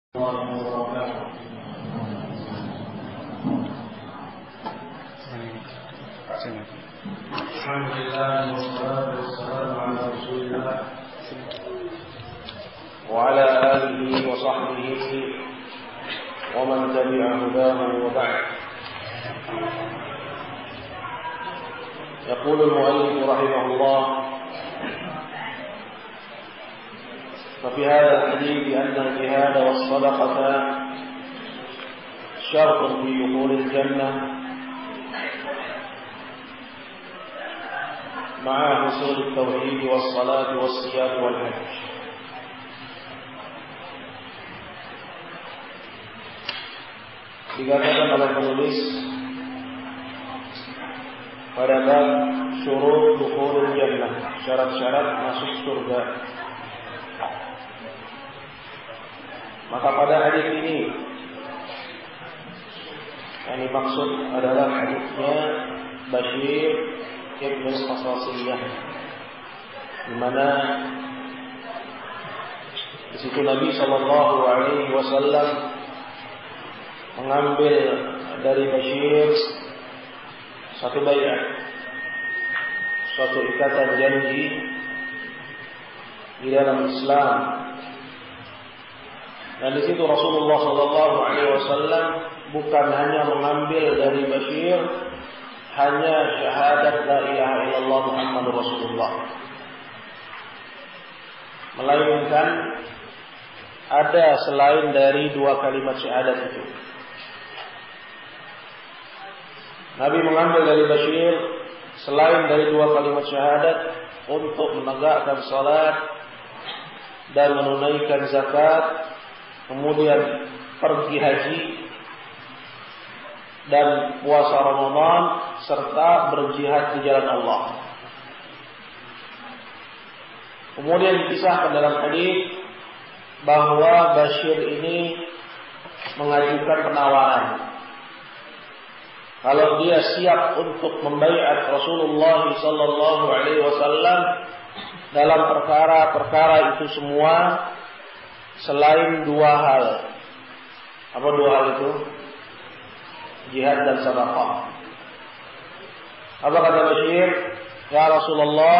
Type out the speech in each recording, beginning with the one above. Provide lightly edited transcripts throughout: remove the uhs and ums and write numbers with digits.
Alhamdulillah wassalatu wassalamu ala Rasulillah wa ala alihi wa sahbihi wa man tabi'a hudahu wa ba'd. Yaqulu al-mu'allif rahimahullah ففي هذا الحديث أن الجهاد والصدقة شرط في دخول الجنة مع حصول التوحيد والصلاة والصيام والحج. Dikatakan oleh penulis pada bab syurut dukhulul jannah, syarat-syarat masuk surga. Maka pada hadis ini yang dimaksud adalah hadisnya Bashir ibn Qasasiyah, di mana di situ Nabi Shallallahu Alaihi Wasallam mengambil dari Bashir satu bayat, suatu ikatan janji di dalam Islam. Dan di situ Rasulullah Shallallahu Alaihi Wasallam bukan hanya mengambil dari Bashir hanya syahadat la ilaha illallah Muhammadur Rasulullah, melainkan ada selain dari dua kalimat syahadat itu. Nabi mengambil dari Bashir selain dari dua kalimat syahadat untuk menegakkan salat dan menunaikan zakat, kemudian pergi haji dan puasa Ramadan serta berjihad di jalan Allah. Kemudian dikisahkan dalam hadis bahwa Bashir ini mengajukan penawaran. Kalau dia siap untuk membaiat Rasulullah sallallahu alaihi wasallam dalam perkara-perkara itu semua selain dua hal. Apa dua hal itu? Jihad dan sedekah. Apa kata Bashir? Ya Rasulullah,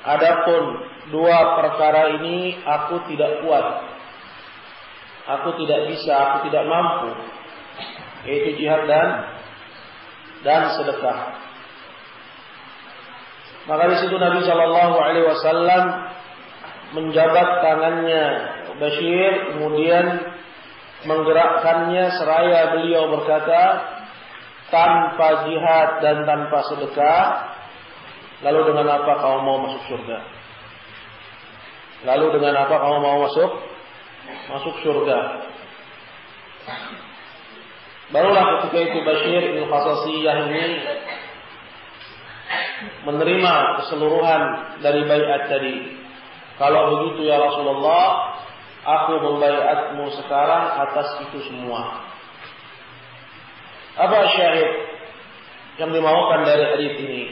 adapun dua perkara ini aku tidak kuat. Aku tidak bisa, aku tidak mampu. Yaitu jihad dan sedekah. Maka di situ Nabi Shallallahu Alaihi Wasallam menjabat tangannya Bashir, kemudian menggerakkannya seraya beliau berkata, tanpa jihad dan tanpa sedekah, lalu dengan apa kamu mau masuk surga? Lalu dengan apa kamu mau masuk surga? Barulah ketika itu Bashir bin Qasasiyah ini menerima keseluruhan dari baiat tadi. Kalau begitu ya Rasulullah, aku membaiatmu sekarang atas itu semua. Apa syahid yang dimaukan dari hadis ini?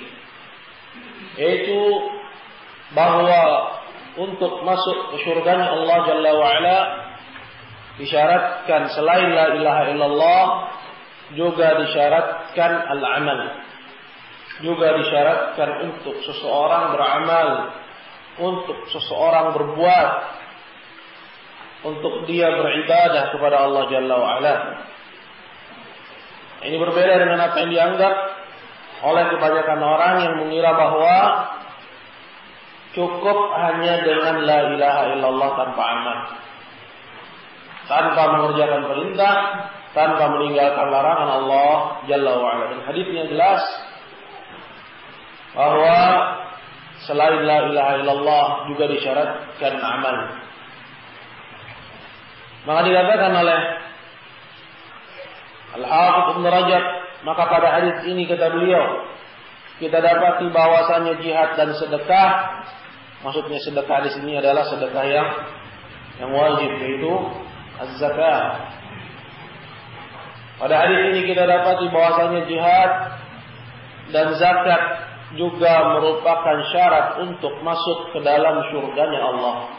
Yaitu bahwa untuk masuk ke surganya Allah Jalla wa'ala disyaratkan selain la ilaha illallah, juga disyaratkan al-amal. Juga disyaratkan untuk seseorang beramal, untuk seseorang berbuat, untuk dia beribadah kepada Allah Jalla wa'ala. Ini berbeda dengan apa yang dianggap oleh kebanyakan orang yang mengira bahwa cukup hanya dengan la ilaha illallah tanpa amal, tanpa mengerjakan perintah, tanpa meninggalkan larangan Allah Jalla wa'ala. Dan hadisnya jelas bahwa selain la ilaha illallah juga disyaratkan amal. Maka dikatakan oleh Al-Hafidz Ibnu Rajab, maka pada hadis ini kata beliau, kita dapati bahwasannya jihad dan sedekah, maksudnya sedekah di sini adalah sedekah yang wajib, yaitu az-zakah. Pada hadis ini kita dapati bahwasannya jihad dan zakat juga merupakan syarat untuk masuk ke dalam surganya Allah.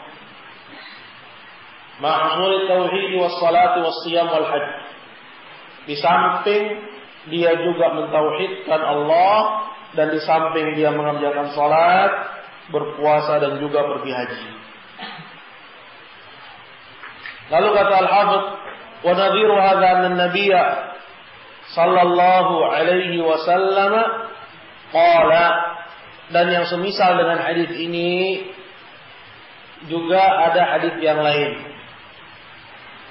Ma'hul tauhid was salat was siyam wal hajj. Di samping dia juga mentauhidkan Allah, dan di samping dia mengerjakan salat, berpuasa dan juga pergi haji. Lalu kata Al-Hafidz, wa nadhiru hadza anna an-nabiy sallallahu alaihi wasallam qala, dan yang semisal dengan hadis ini juga ada hadis yang lain.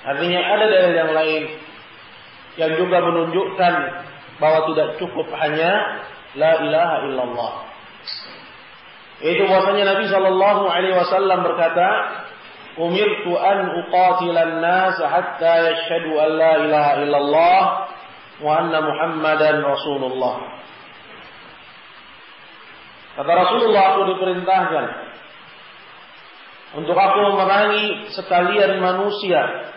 Artinya ada dalil yang lain yang juga menunjukkan bahwa tidak cukup hanya la ilaha illallah. Itu bahwasanya Nabi sallallahu alaihi wasallam berkata, "Umirtu an uqatilan nas hatta yashhadu an la ilaha illallah wa anna Muhammadan Rasulullah." Kata Rasulullah, aku diperintahkan untuk aku memerangi sekalian manusia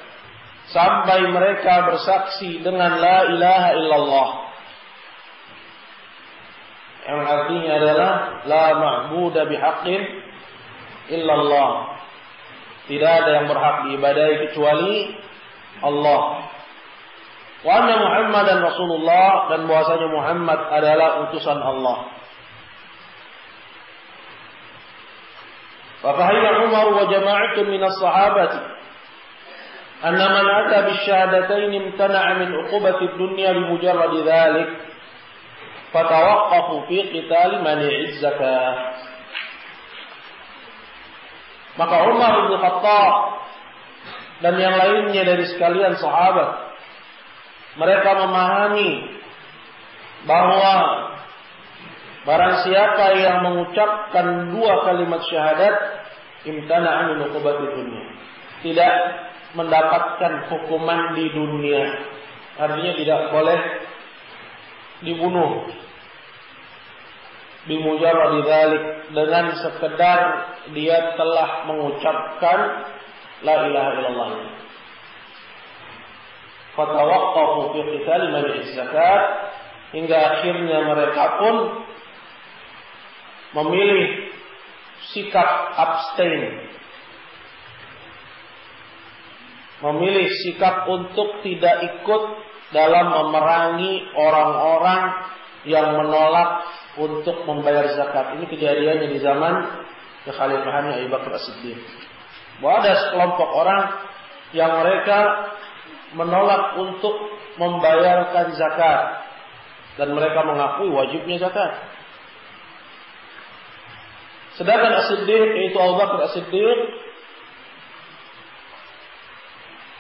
sampai mereka bersaksi dengan la ilaha illallah, yang artinya adalah la ma'budu bihaqqin illallah, tidak ada yang berhak diibadahi kecuali Allah, wa anna Muhammadan Rasulullah, dan bahwasanya Muhammad adalah utusan Allah. Fa fahima Umar wa jama'atun min as-sahabati anna man ata bisyahadatayn imtana'a min uqubati ad-dunya li mujarrad dhalik fatawaqqafu fi qital mani'iz zakah. Maka Umar bin Khattab dan yang lainnya dari sekalian sahabat, mereka memahami bahwa barang siapa yang mengucapkan dua kalimat syahadat, imtana'a min uqubati dunya, tidak mendapatkan hukuman di dunia, artinya tidak boleh dibunuh, bimujarrad dzalik, dengan sekedar dia telah mengucapkan la ilaha illallah. Fatawaqqafu fi qital mani'iz zakat, hingga akhirnya mereka pun memilih sikap abstain, memilih sikap untuk tidak ikut dalam memerangi orang-orang yang menolak untuk membayar zakat. Ini kejadiannya di zaman kekhalifahannya Abu Bakar As-Siddiq. Bahwa ada sekelompok orang yang mereka menolak untuk membayarkan zakat, dan mereka mengakui wajibnya zakat. Sedangkan As-Siddiq, yaitu Abu Bakar As-Siddiq,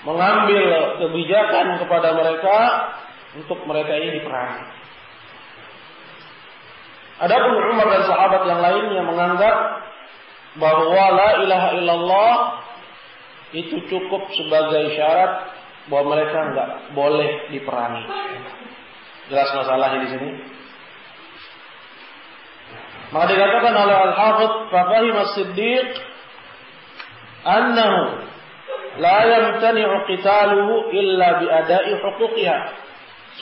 mengambil kebijakan kepada mereka untuk mereka ini diperangi. Adapun Umar dan sahabat yang lainnya menganggap bahwa la ilaha illallah itu cukup sebagai syarat bahwa mereka enggak boleh diperangi. Jelas masalahnya di sini. Maka dikatakan oleh Al-Hafidz, "Fafahim as-Siddiq annahu la yamtani'u qitaluhu illa biada'i huquqiha."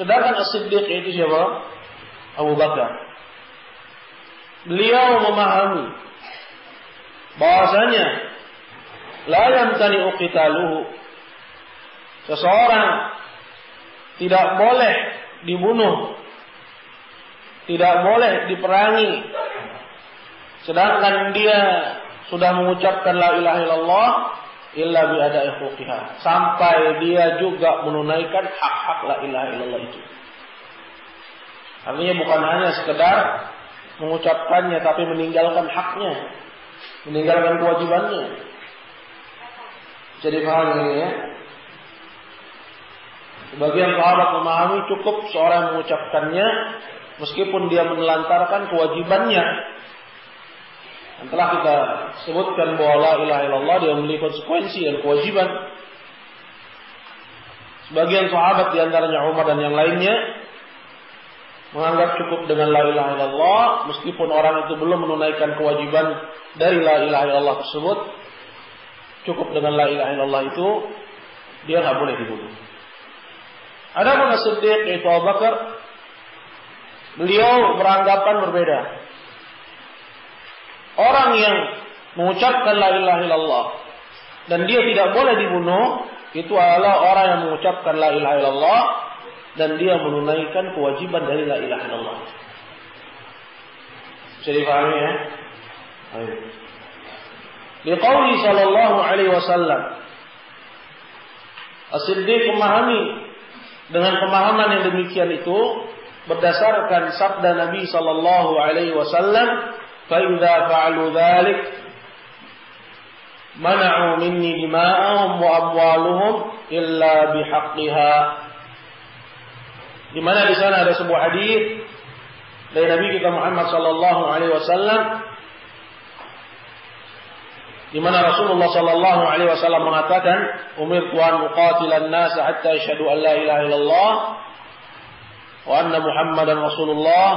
Sedangkan As-Siddiq itu siapa? Abu Bakar. Beliau memahami bahwasanya la yamtani'u qitaluhu, seseorang tidak boleh dibunuh, tidak boleh diperangi, sedangkan dia sudah mengucapkan la ilaha illallah illa biada'i huquqiha, sampai dia juga menunaikan hak-hak la ilaha illallah itu. Artinya bukan hanya sekedar mengucapkannya, tapi meninggalkan haknya, meninggalkan kewajibannya. Jadi paham ini ya. Sebagian sahabat memahami cukup seorang mengucapkannya meskipun dia menelantarkan kewajibannya. Dan telah kita sebutkan bahwa la ilaha illallah dia memiliki konsekuensi dan kewajiban. Sebagian sahabat diantaranya Umar dan yang lainnya menganggap cukup dengan la ilaha illallah, meskipun orang itu belum menunaikan kewajiban dari la ilaha illallah tersebut, cukup dengan la ilaha illallah itu dia nggak boleh dibunuh. Adapun As-Siddiq yaitu Abu Bakar, beliau beranggapan berbeda. Orang yang mengucapkan la ilaha illallah dan dia tidak boleh dibunuh, itu adalah orang yang mengucapkan la ilaha illallah dan dia menunaikan kewajiban dari la ilaha illallah. Bisa dipahami ya? Ayo. Liqauli sallallahu alaihi wasallam, As-Siddiq memahami dengan pemahaman yang demikian itu berdasarkan sabda Nabi sallallahu alaihi wasallam, fa idza fa'alu dzalik mana'u minni dima'ahum wa amwaluhum illa bihaqqiha. Di mana di sana ada sebuah hadis dari Nabi kita Muhammad sallallahu alaihi wasallam di mana Rasulullah sallallahu alaihi wasallam mengatakan, "Umirtu an uqatilan nas hatta yashhadu an la ilaha illallah wa anna Muhammadan Rasulullah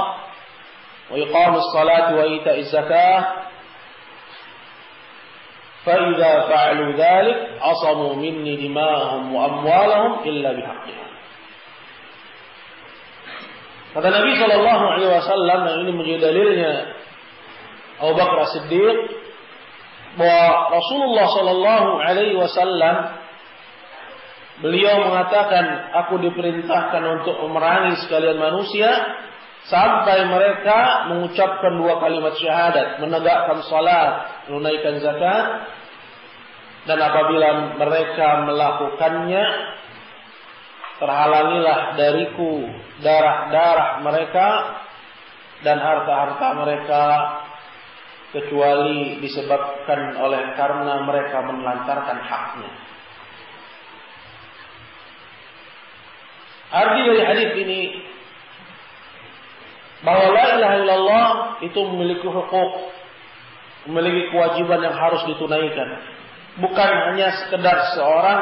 wa iqamus salati wa ita'iz zakah. Fa idza fa'alu dzalik asamu minni dima'ahum wa amwalahum illa bihaqqiha." Kata Nabi sallallahu alaihi wasallam, yang ini menjadi dalilnya Abu Bakar As-Siddiq, bahwa Rasulullah sallallahu alaihi wasallam beliau mengatakan, aku diperintahkan untuk memerangi sekalian manusia sampai mereka mengucapkan 2 kalimat syahadat, menegakkan salat, menunaikan zakat, dan apabila mereka melakukannya terhalangilah dariku darah-darah mereka dan harta-harta mereka kecuali disebabkan oleh karena mereka menelantarkan haknya. Arti dari hadis ini bahwa la ilaha illallah itu memiliki hukuk, memiliki kewajiban yang harus ditunaikan. Bukan hanya sekedar seorang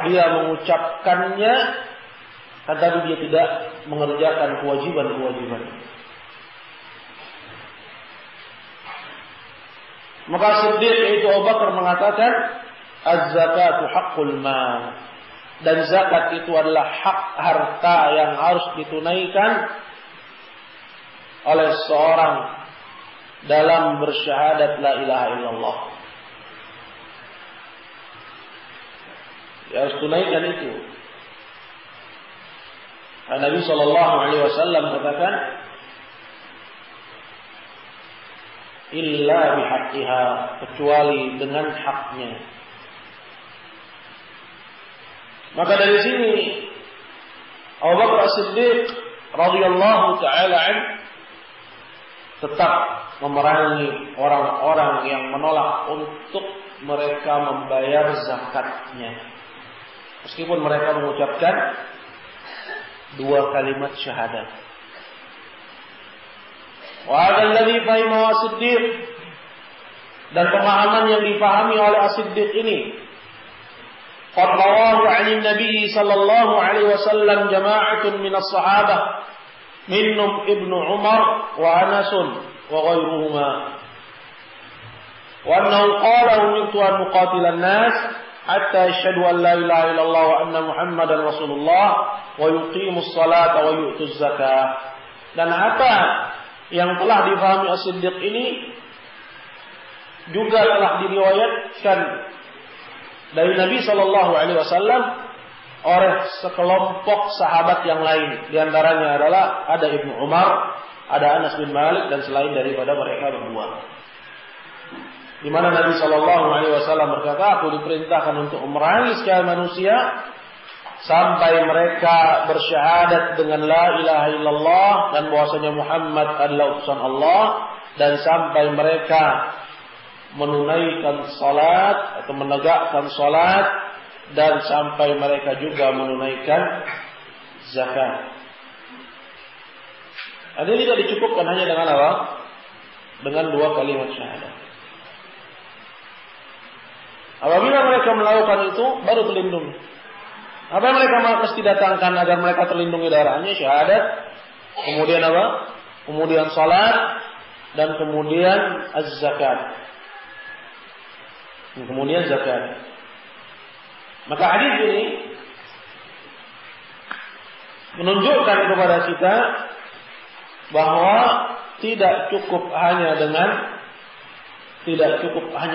dia mengucapkannya tetapi dia tidak mengerjakan kewajiban-kewajiban. Maka Siddiq yaitu Abu Bakar mengatakan, az-zakatu haqqul mal. Dan zakat itu adalah hak harta yang harus ditunaikan oleh seorang dalam bersyahadat la ilaha illallah. Dia harus tunaikan itu. Nabi sallallahu alaihi wasallam katakan, illa bihaqqiha, kecuali dengan haknya. Maka dari sini Abu Bakar As-Siddiq radhiyallahu taala an tetap memerangi orang-orang yang menolak untuk mereka membayar zakatnya, meskipun mereka mengucapkan 2 kalimat syahadat. Wa hadzal ladzi fahimahu As-Siddiq, dan pemahaman yang dipahami oleh As-Siddiq ini qad rawahu 'an Nabi sallallahu alaihi wasallam jama'atun min as-sahabah minhum Ibnu Umar wa Anas wa ghairuhuma wa annahu qala umirtu an uqatila an-nas hatta yashhadu an la ilaha illallah wa anna Muhammadan Rasulullah wa yuqimus salata wa yu'tuz zakah. Dan apa yang telah difahami As-Siddiq ini juga telah diriwayatkan dari Nabi sallallahu alaihi wasallam oleh sekelompok sahabat yang lain. Di antaranya adalah ada Ibnu Umar, ada Anas bin Malik, dan selain daripada mereka berdua. Di mana Nabi sallallahu alaihi wasallam berkata, aku diperintahkan untuk memerangi sekalian manusia sampai mereka bersyahadat dengan la ilaha illallah dan bahwasanya Muhammad adalah utusan Allah, dan sampai mereka menunaikan salat atau menegakkan salat, dan sampai mereka juga menunaikan zakat. Ini tidak dicukupkan hanya dengan apa? Dengan 2 kalimat syahadat. Apabila mereka melakukan itu, baru terlindungi. Apa yang mereka mesti datangkan agar mereka terlindungi darahnya? Syahadat, kemudian apa? Kemudian salat, dan kemudian az-zakat. Kemudian zakat. Maka hadis ini menunjukkan kepada kita bahwa tidak cukup hanya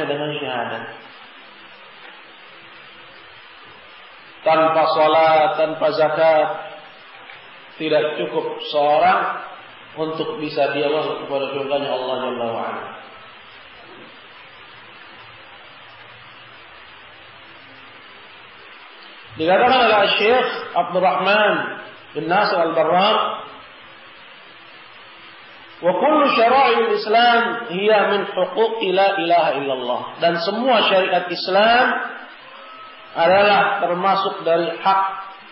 dengan syahadat. tanpa salat, tanpa zakat, tidak cukup seorang untuk bisa dia masuk kepada surganya Allah Jalla wa Ala. Dikatakan oleh Syekh Abdurrahman bin Nasir Al-Barram, wa kullu syara'il Islam hiya min huquqi la ilaha illallah. Dan semua syariat Islam adalah termasuk dari hak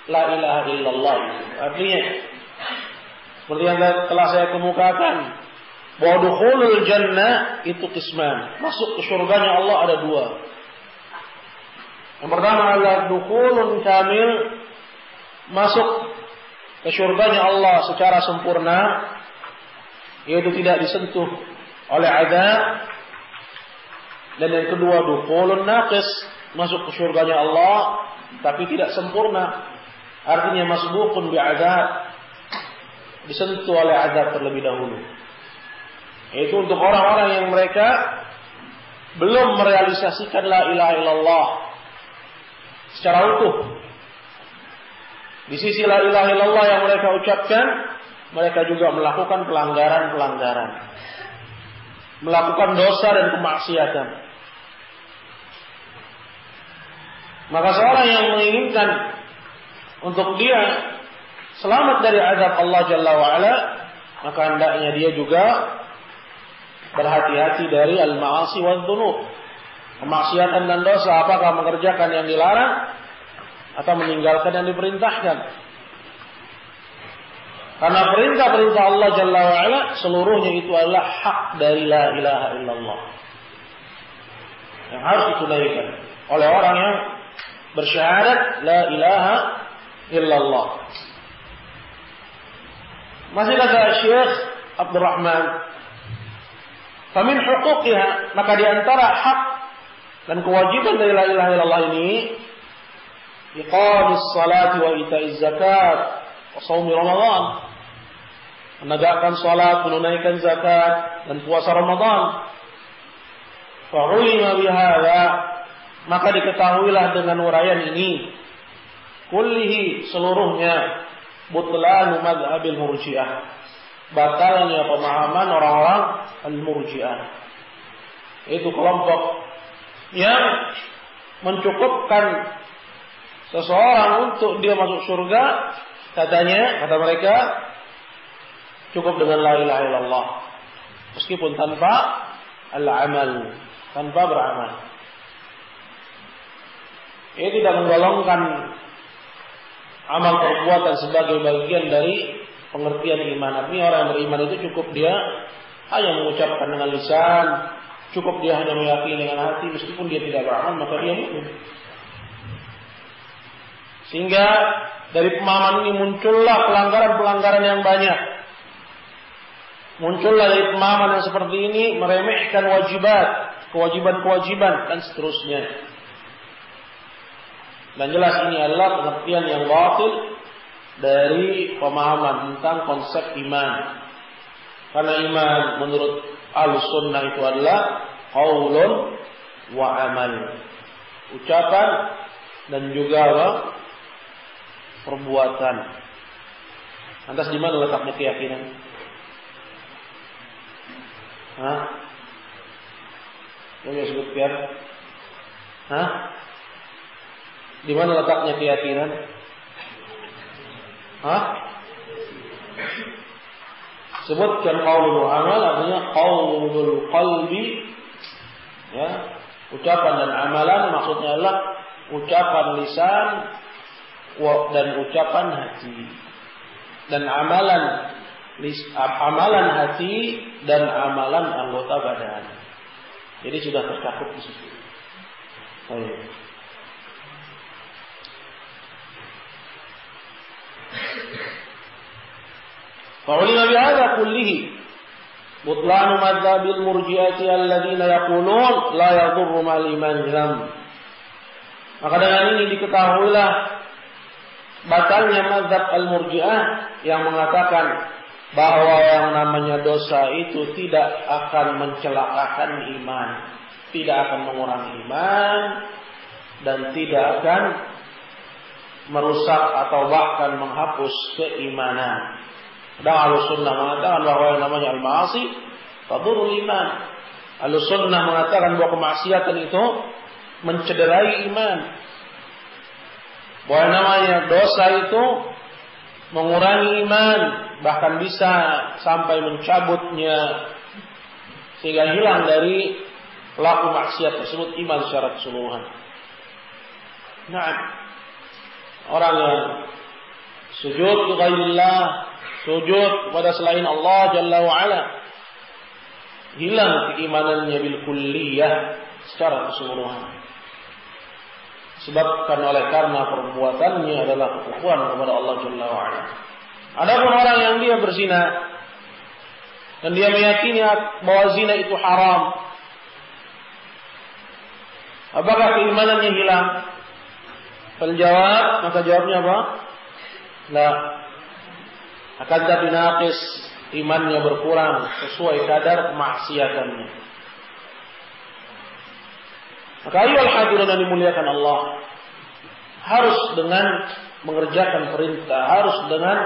la ilaha illallah. Artinya seperti yang telah saya kemukakan, bahwa dukhulul jannah itu qisman. Masuk ke surganya Allah ada dua. Yang pertama adalah dukhulun kamil, masuk ke surganya Allah secara sempurna, yaitu tidak disentuh oleh azab. Dan yang kedua dukhulun naqis, masuk ke surganya Allah tapi tidak sempurna, artinya masbuqun bi'adzab, disentuh oleh azab terlebih dahulu. Yaitu untuk orang-orang yang mereka belum merealisasikan la ilaha illallah secara utuh. Di sisi la ilaha illallah yang mereka ucapkan, mereka juga melakukan pelanggaran-pelanggaran, melakukan dosa dan kemaksiatan. Maka seorang yang menginginkan untuk dia selamat dari azab Allah Jalla wa Ala, maka hendaknya dia juga berhati-hati dari al-ma'asi wa dzunub, kemaksiatan dan dosa, apakah mengerjakan yang dilarang atau meninggalkan yang diperintahkan. Karena perintah-perintah Allah Jalla wa Ala seluruhnya itu adalah hak dari la ilaha illallah, yang harus ditunaikan oleh orang yang bersyahadat la ilaha illallah. Masih kata Syekh Abdurrahman, famin huquqiha, maka di antara hak dan kewajiban dari la ilaha illallah ini, iqamis salati wa ita'iz zakat wa shaumi Ramadan, menegakkan salat, menunaikan zakat dan puasa Ramadan. Fa ulima bihadza, maka diketahuilah dengan uraian ini, kullihi seluruhnya, butlanu madhabil murji'ah, batalnya pemahaman orang-orang al-murji'ah. Itu kelompok yang mencukupkan seseorang untuk dia masuk surga, kata mereka cukup dengan la ilaha illallah, meskipun tanpa al-amal, tanpa beramal. Ia tidak menggolongkan amal perbuatan sebagai bagian dari pengertian iman. Artinya orang yang beriman itu cukup dia hanya mengucapkan dengan lisan, cukup dia hanya meyakini dengan hati, meskipun dia tidak beramal, maka dia mukmin. Sehingga dari pemahaman ini muncullah pelanggaran-pelanggaran yang banyak. Muncullah dari pemahaman yang seperti ini meremehkan kewajiban-kewajiban dan seterusnya. Dan jelas ini adalah pengertian yang batil dari pemahaman tentang konsep iman. Karena iman menurut Ahlussunnah itu adalah qaulun wa amal, ucapan dan juga perbuatan. Lantas di mana letaknya keyakinan? Yang disebut biar? Di mana letaknya keyakinan? Sebutkan qaulul amal, artinya qaulul qalbi, ya, ucapan dan amalan, maksudnya adalah ucapan lisan dan ucapan hati, dan amalan hati dan amalan anggota badan. Jadi sudah tercakup di situ. فعلم بهذا كله بطلان مذهب المرجئة الذين يقولون لا يضر مع الإيمان ذنب. Maka dengan ini diketahuilah batalnya mazhab al-murji'ah yang mengatakan bahwa yang namanya dosa itu tidak akan mencelakakan iman, tidak akan mengurangi iman, dan tidak akan merusak atau bahkan menghapus keimanan. Dan Ahlussunnah mengatakan bahwa yang namanya al-ma'asi tadurrul iman. Ahlussunnah mengatakan bahwa kemaksiatan itu mencederai iman. Bahwa yang namanya dosa itu mengurangi iman, bahkan bisa sampai mencabutnya sehingga hilang dari pelaku maksiat tersebut iman secara keseluruhan. Nah, orang yang sujud ke ghairillah, sujud kepada selain Allah Jalla wa Ala, hilang keimanannya bil kulliyah secara keseluruhan. Disebabkan karena perbuatannya adalah kekufuran kepada Allah Jalla wa Ala. Adapun orang yang dia berzina dan dia meyakini bahwa zina itu haram, apakah keimanannya hilang? Penjawab, maka jawabnya apa? La. Akan tapi naqis, imannya berkurang sesuai kadar kemaksiatannya. Maka ayyuhal hadirun yang dimuliakan Allah, harus dengan mengerjakan perintah, harus dengan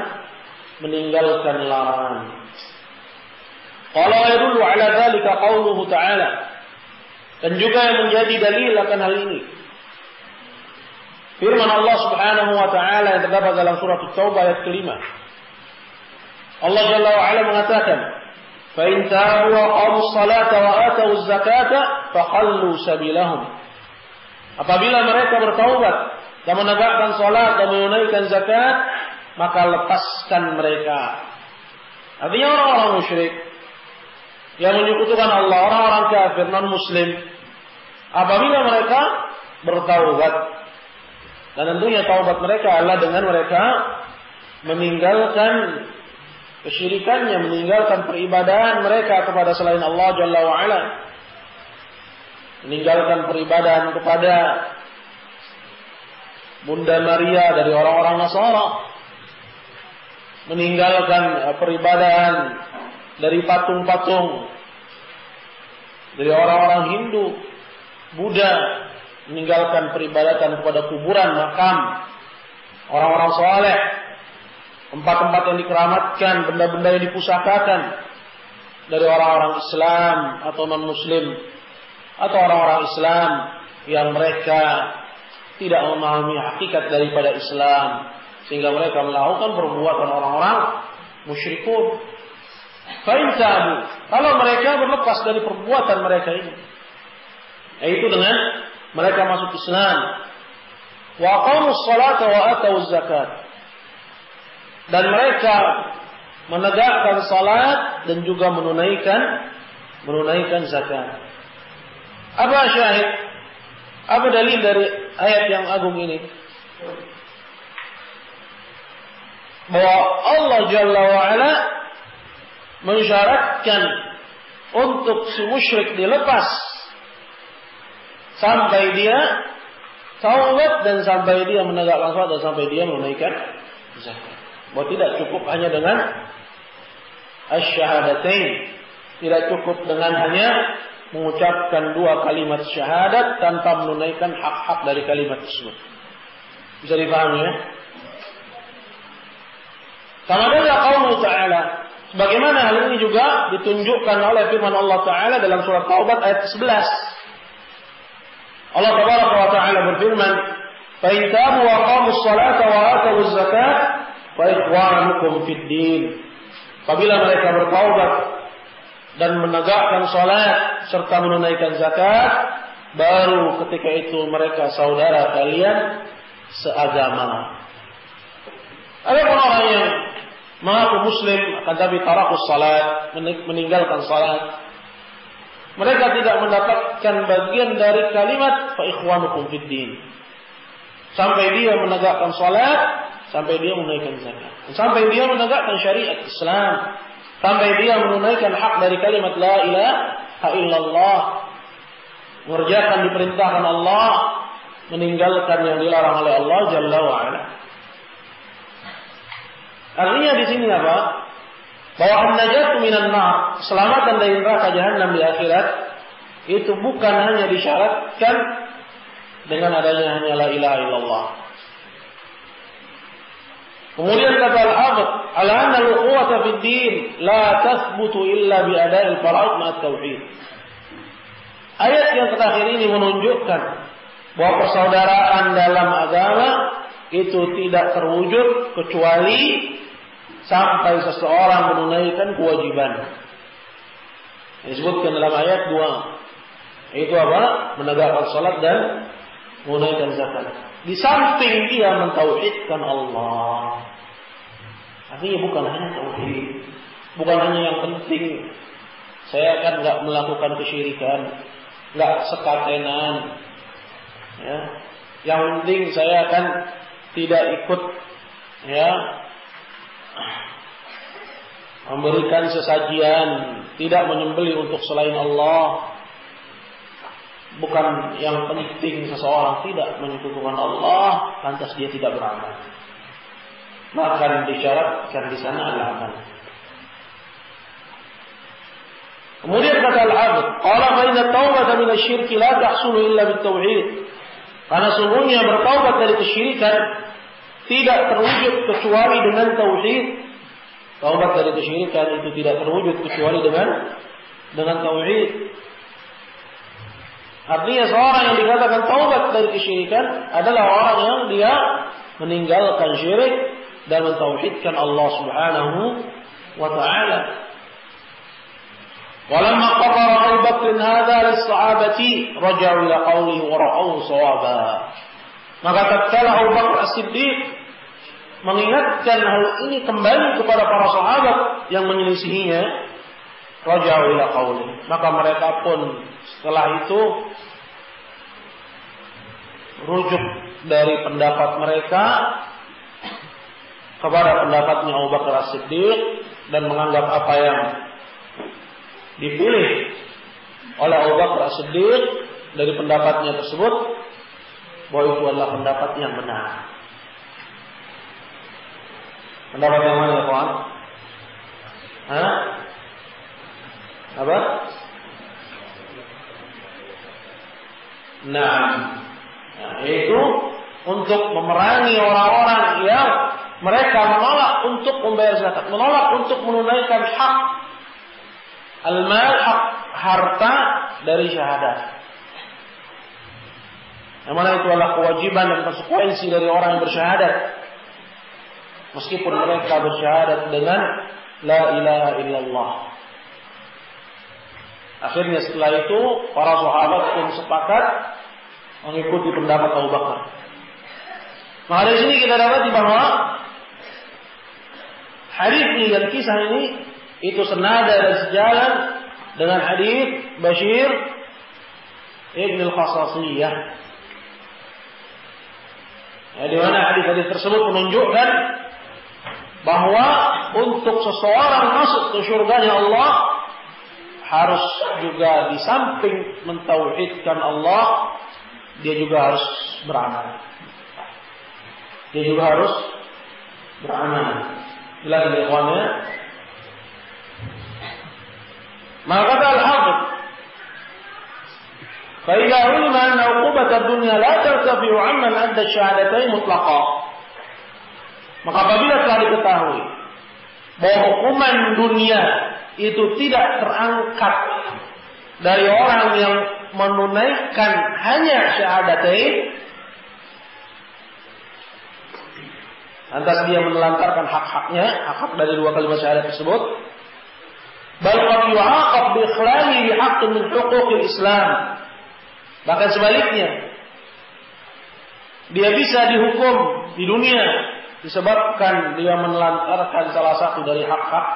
meninggalkan larangan. Qala yadullu ala dzalika qauluhu ta'ala. Dan juga yang menjadi dalil akan hal ini firman Allah Subhanahu wa taala yang terdapat dalam surah At-Taubah ayat ke-5. Allah Jalla wa Ala mengatakan, "Fa in tabu wa qamu ssalata wa atu zakata fakhallu sabilahum." Apabila mereka bertaubat dan menegakkan salat dan menunaikan zakat, maka lepaskan mereka. Artinya orang-orang musyrik yang menyekutukan Allah, orang-orang kafir non-muslim, apabila mereka bertaubat, dan tentunya taubat mereka adalah dengan mereka meninggalkan kesyirikannya, meninggalkan peribadahan mereka kepada selain Allah Jalla wa Ala, meninggalkan peribadahan kepada Bunda Maria dari orang-orang Nasara, meninggalkan peribadahan dari patung-patung dari orang-orang Hindu, Buddha, meninggalkan peribadatan kepada kuburan, makam orang-orang saleh, tempat-tempat yang dikeramatkan, benda-benda yang dipusakakan dari orang-orang Islam atau non-Muslim, atau orang-orang Islam yang mereka tidak memahami hakikat daripada Islam, sehingga mereka melakukan perbuatan orang-orang musyrikun. Fa'in tabu, kalau mereka berlepas dari perbuatan mereka ini, yaitu dengan mereka masuk Islam, wa aqamus salata wa atuz zakat, dan mereka menegakkan salat dan juga menunaikan zakat. Apa syahid? Apa dalil dari ayat yang agung ini? Bahwa Allah Jalla wa Ala mensyaratkan untuk si musyrik dilepas sampai dia taubat dan sampai dia menegakkan salat dan sampai dia menunaikan zakat. Bahwa tidak cukup hanya dengan asyhadatain, tidak cukup dengan hanya mengucapkan dua kalimat syahadat tanpa menunaikan hak-hak dari kalimat tersebut. Bisa dipahami ya? Sama dengan qaul Ta'ala. Sebagaimana hal ini juga ditunjukkan oleh firman Allah Ta'ala dalam surat Taubat ayat 11. Allah Tabaraka wa Ta'ala berfirman, "Fa in tabu wa qamus salata wa atuz zakat fa ikhwanukum fid din." Apabila mereka bertaubat dan menegakkan salat serta menunaikan zakat, baru ketika itu mereka saudara kalian seagama. Ada orang yang mengaku muslim akan tapi tarakus salat, meninggalkan salat, mereka tidak mendapatkan bagian dari kalimat fa ikhwanukum fid din. Sampai dia menegakkan salat, sampai dia menunaikan zakat, sampai dia menegakkan syariat Islam, sampai dia menunaikan hak dari kalimat la ilaha illallah, mengerjakan diperintahkan Allah, meninggalkan yang dilarang oleh Allah Jalla wa Ala. Artinya di sini apa? Bahwa an-najatu minan nar, keselamatan dari neraka jahanam di akhirat, itu bukan hanya disyaratkan dengan adanya hanya la ilaha illallah. Kemudian kata Al-Hafidz, "Al-anna al-ukhuwata fid din la tathbutu illa bi ada'il fara'id ma'at tauhid." Ayat yang terakhir ini menunjukkan bahwa persaudaraan dalam agama itu tidak terwujud kecuali sampai seseorang menunaikan kewajiban. Disebutkan dalam ayat 2. Itu apa? Menegakkan salat dan menunaikan zakat. Di samping dia mentauhidkan Allah. Artinya bukan hanya tauhid, bukan hanya yang penting saya kan nggak melakukan kesyirikan, nggak sekatenan, ya. Yang penting saya kan tidak ikut, ya, memberikan sesajian, tidak menyembelih untuk selain Allah. Bukan yang penting seseorang tidak menyekutukan Allah, lantas dia tidak beramal. Maka disyaratkan di sana al-amal. Kemudian kata Al-Hafidz, "Qala fa inna at-taubata min asy-syirki la tahsulu illa bit-tauhid." Karena sungguhnya bertaubat dari kesyirikan tidak terwujud kecuali dengan tauhid. Taubat dari kesyirikan itu tidak terwujud kecuali dengan tauhid. Artinya seorang yang dikatakan taubat dari kesyirikan adalah orang yang dia meninggalkan syirik dan mentauhidkan Allah Subhanahu wa taala. Walamma qarrara Abu Bakr hadza lis-sahabati raja'u ila qawlihi wa ra'aw shawaba. Maka tatkala Abu Bakar As-Siddiq mengingatkan hal ini kembali kepada para sahabat yang menyelisihinya, raja'u ila qawlihi, maka mereka pun setelah itu rujuk dari pendapat mereka kepada pendapatnya Abu Bakar As-Siddiq dan menganggap apa yang dipilih oleh Abu Bakar As-Siddiq dari pendapatnya tersebut bahwa itu adalah pendapat yang benar. Pendapat yang mana ya kawan? Apa? Nah, yaitu untuk memerangi orang-orang yang mereka menolak untuk membayar zakat, menolak untuk menunaikan hak al-mal, hak harta dari syahadat. Yang mana itu adalah kewajiban dan konsekuensi dari orang yang bersyahadat. Meskipun mereka bersyahadat dengan la ilaha illallah. Akhirnya setelah itu para sahabat pun sepakat mengikuti pendapat Abu Bakar. Maka dari sini kita dapat bahwa hadis ini dan kisah ini itu senada dan sejalan dengan hadis Bashir Ibn al-Khasasiyah. Di mana hadis tersebut menunjukkan bahwa untuk seseorang masuk ke surganya Allah harus juga di samping mentauhidkan Allah, dia juga harus beramal. Dia juga harus beramal. Jelas ya ikhwannya. Maka kata Al-Hafidz, "Fa idza ulima anna 'uqubat ad-dunya la tartafi'u 'amman adda syahadatain mutlaqah." Maka apabila telah diketahui bahwa hukuman dunia itu tidak terangkat dari orang yang menunaikan hanya syahadatain, lantas dia menelantarkan hak-haknya, hak-hak dari dua kalimat syahadat tersebut, bal qad yu'aqab bi ikhlali bi haqqin min huquqil Islam. Bahkan sebaliknya, dia bisa dihukum di dunia disebabkan dia menelantarkan salah satu dari hak-hak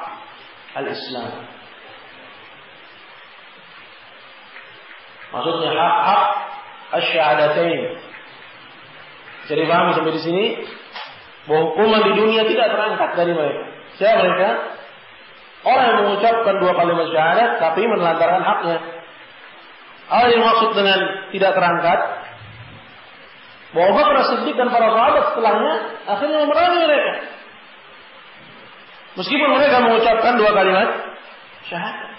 al-Islam. Maksudnya hak-hak asy-syahadatain. Jadi paham sampai di sini bahwa hukuman di dunia tidak terangkat dari mereka. Siapa mereka? Orang yang mengucapkan dua kalimat syahadat tapi menelantarkan haknya. Apa yang maksud dengan tidak terangkat? Bahwa Bakar As-Siddiq dan para sahabat setelahnya akhirnya memerangi mereka. Meskipun mereka mengucapkan dua kalimat syahadat,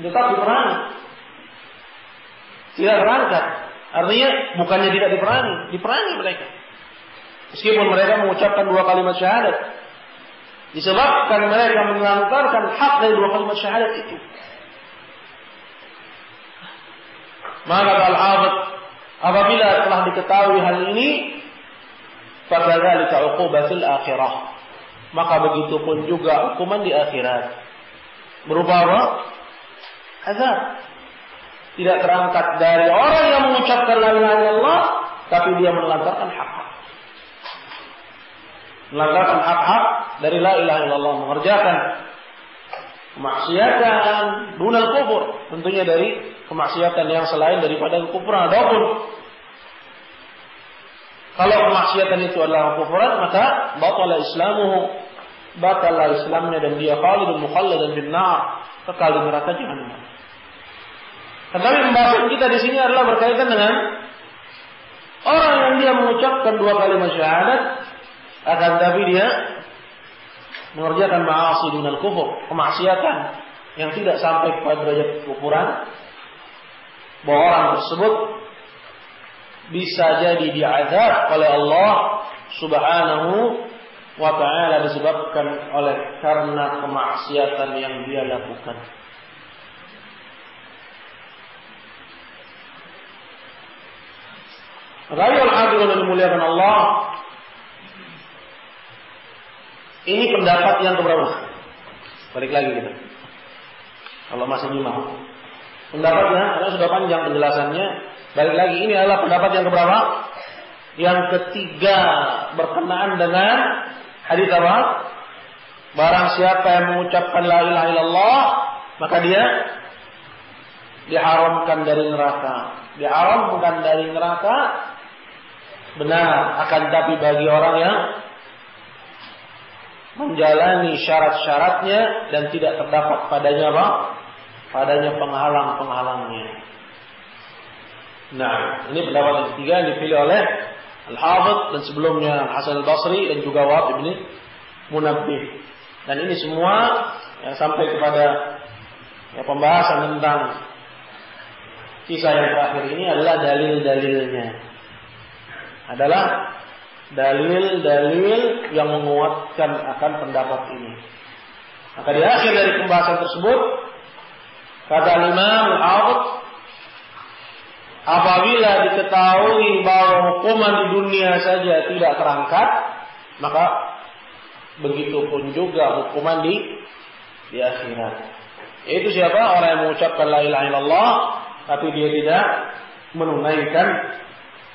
tetap diperangi. Tidak terangkat. Artinya bukannya tidak diperangi, diperangi mereka. Meskipun mereka mengucapkan 2 kalimat syahadat. Disebabkan mereka menelantarkan hak dari 2 kalimat syahadat itu. Maka al-Hafidz, apabila telah diketahui hal ini, fakadzalika uqubatul akhirah. Maka begitu pun juga hukuman di akhirat. Berupa apa? Azab. Tidak terangkat dari orang yang mengucapkan la ilaha illallah, tapi dia menelantarkan hak-hak. Menelantarkan hak-hak dari la ilaha illallah, mengerjakan kemaksiatan dunal kufur, tentunya dari kemaksiatan yang selain daripada kekufuran. Adapun kalau kemaksiatan itu adalah kekufuran, maka batala islamuhu, batala Islamnya dan dia khalidun mukhalladan bin nar, kekal di neraka jahannam. Tetapi pembahasan kita di sini adalah berkaitan dengan orang yang dia mengucapkan 2 kalimat syahadat, akan tapi dia mengerjakan ma'asi dunal kufur, kemaksiatan yang tidak sampai kepada derajat kekufuran, bahwa orang tersebut bisa jadi diazab oleh Allah Subhanahu wa ta'ala disebabkan oleh karena kemaksiatan yang dia lakukan. Ayuhal hadirin yang dimuliakan Allah, ini pendapat yang keberapa? Balik lagi kita. Kalau masih nyimak. Pendapatnya, karena sudah panjang penjelasannya. Balik lagi, ini adalah pendapat yang keberapa? Yang ketiga, berkenaan dengan hadis apa? Barang siapa yang mengucapkan la ilaha illallah, maka dia diharamkan dari neraka. Diharamkan dari neraka. Benar, akan tapi bagi orang yang menjalani syarat-syaratnya dan tidak terdapat padanya apa? Padanya penghalang-penghalangnya. Nah, ini pendapat yang ketiga yang dipilih oleh Al-Hafidz dan sebelumnya Hasan Al-Basri dan juga Wahab bin Munabbih. Dan ini semua yang sampai kepada pembahasan tentang kisah yang terakhir ini adalah dalil-dalilnya. Adalah dalil-dalil yang menguatkan akan pendapat ini. Maka di akhir dari pembahasan tersebut, kata Imam Al-Hafidz, apabila diketahui bahwa hukuman di dunia saja tidak terangkat, maka begitu pun juga hukuman di akhirat. Yaitu siapa? Orang yang mengucapkan la ilaha illallah tapi dia tidak menunaikan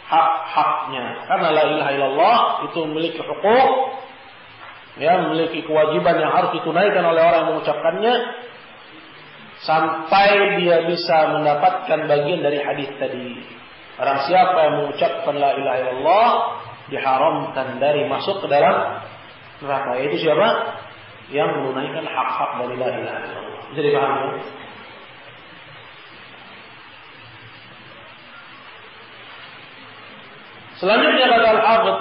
hak-haknya. Karena la ilaha illallah itu memiliki hukuk, memiliki kewajiban yang harus ditunaikan oleh orang yang mengucapkannya sampai dia bisa mendapatkan bagian dari hadis tadi. Orang siapa yang mengucapkan la ilaha illallah diharamkan dari masuk ke dalam neraka. Itu siapa? Yang menunaikan hak-hak dari la ilaha illallah. Bisa dipahami? Selanjutnya kata Al-Hafidz,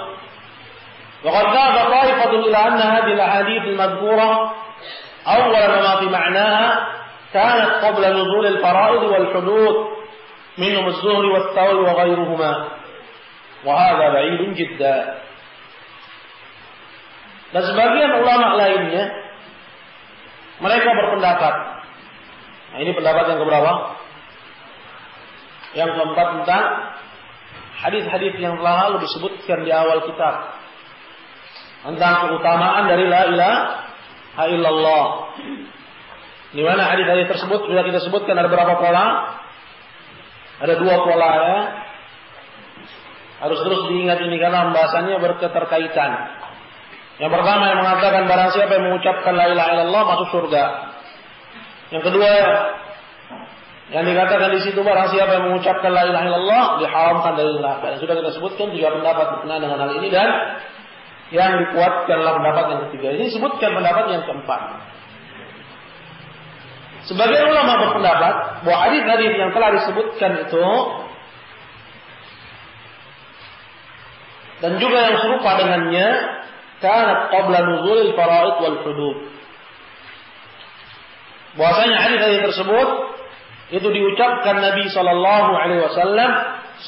وقد ذهب طائفة إلى أن هذه الأحاديث المذكورة أول ما في معناها كانت قبل نزول الفرائض والحدود منهم الزهر والثور وغيرهما وهذا بعيد جدا. Dan sebagian ulama lainnya mereka berpendapat, nah ini pendapat yang keberapa? Yang keempat tentang hadis-hadis yang telah lalu disebutkan di awal kitab tentang keutamaan dari la ilaha illallah. Di mana hadis-hadis tersebut sudah kita sebutkan ada berapa pola? Ada 2 pola ya. Harus terus diingat ini karena pembahasannya berketerkaitan. Yang pertama yang mengatakan barang siapa yang mengucapkan la ilaha illallah masuk surga. Yang kedua yang dikatakan di situ barang siapa yang mengucapkan la ilaha illallah diharamkan dari neraka. Dan sudah kita sebutkan 3 pendapat berkenaan dengan hal ini dan yang dikuatkan adalah pendapat yang ketiga. Ini disebutkan pendapat yang keempat. Sebagian ulama berpendapat bahwa hadis-hadis yang telah disebutkan itu dan juga yang serupa dengannya kanat qabla nuzulil fara'id wal hudud. Bahwasanya hadis-hadis tersebut itu diucapkan Nabi sallallahu alaihi wasallam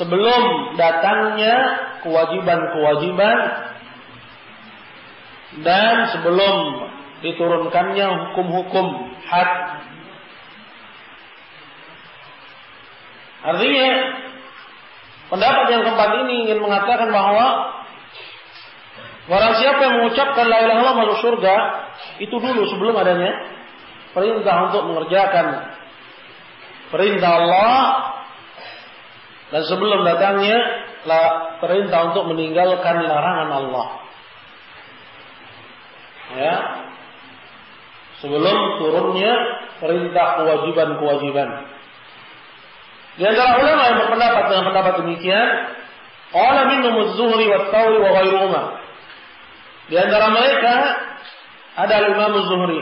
sebelum datangnya kewajiban-kewajiban dan sebelum diturunkannya hukum-hukum had. Artinya pendapat yang keempat ini ingin mengatakan bahwa barang siapa yang mengucapkan la ilaha illallah masuk surga, itu dulu sebelum adanya perintah untuk mengerjakan perintah Allah dan sebelum datangnya perintah untuk meninggalkan larangan Allah. Ya. Sebelum turunnya perintah kewajiban-kewajiban. Di antara ulama yang berpendapat dengan pendapat demikian, qala minhum az-Zuhri wa Tsauri wa ghairuhuma. Di antara mereka ada Imam Az-Zuhri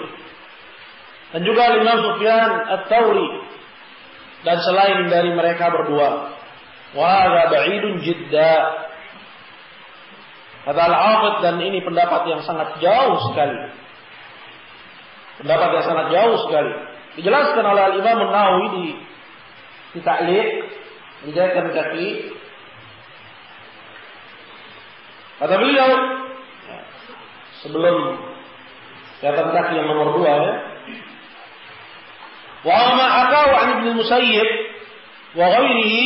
dan juga Imam Sufyan Ats-Tsauri dan selain dari mereka berdua. Wa hadza ba'idun jidda. Kata Al-Hafidz, dan ini pendapat yang sangat jauh sekali. Pendapat yang sangat jauh sekali. Dijelaskan oleh Al-Imam An-Nawawi di Ta'liq, menjadikan kaki. Kata beliau, sebelum catatan kaki yang nomor 2 ya. Wa ma akaw an Ibnu Musayyib wa ghairihi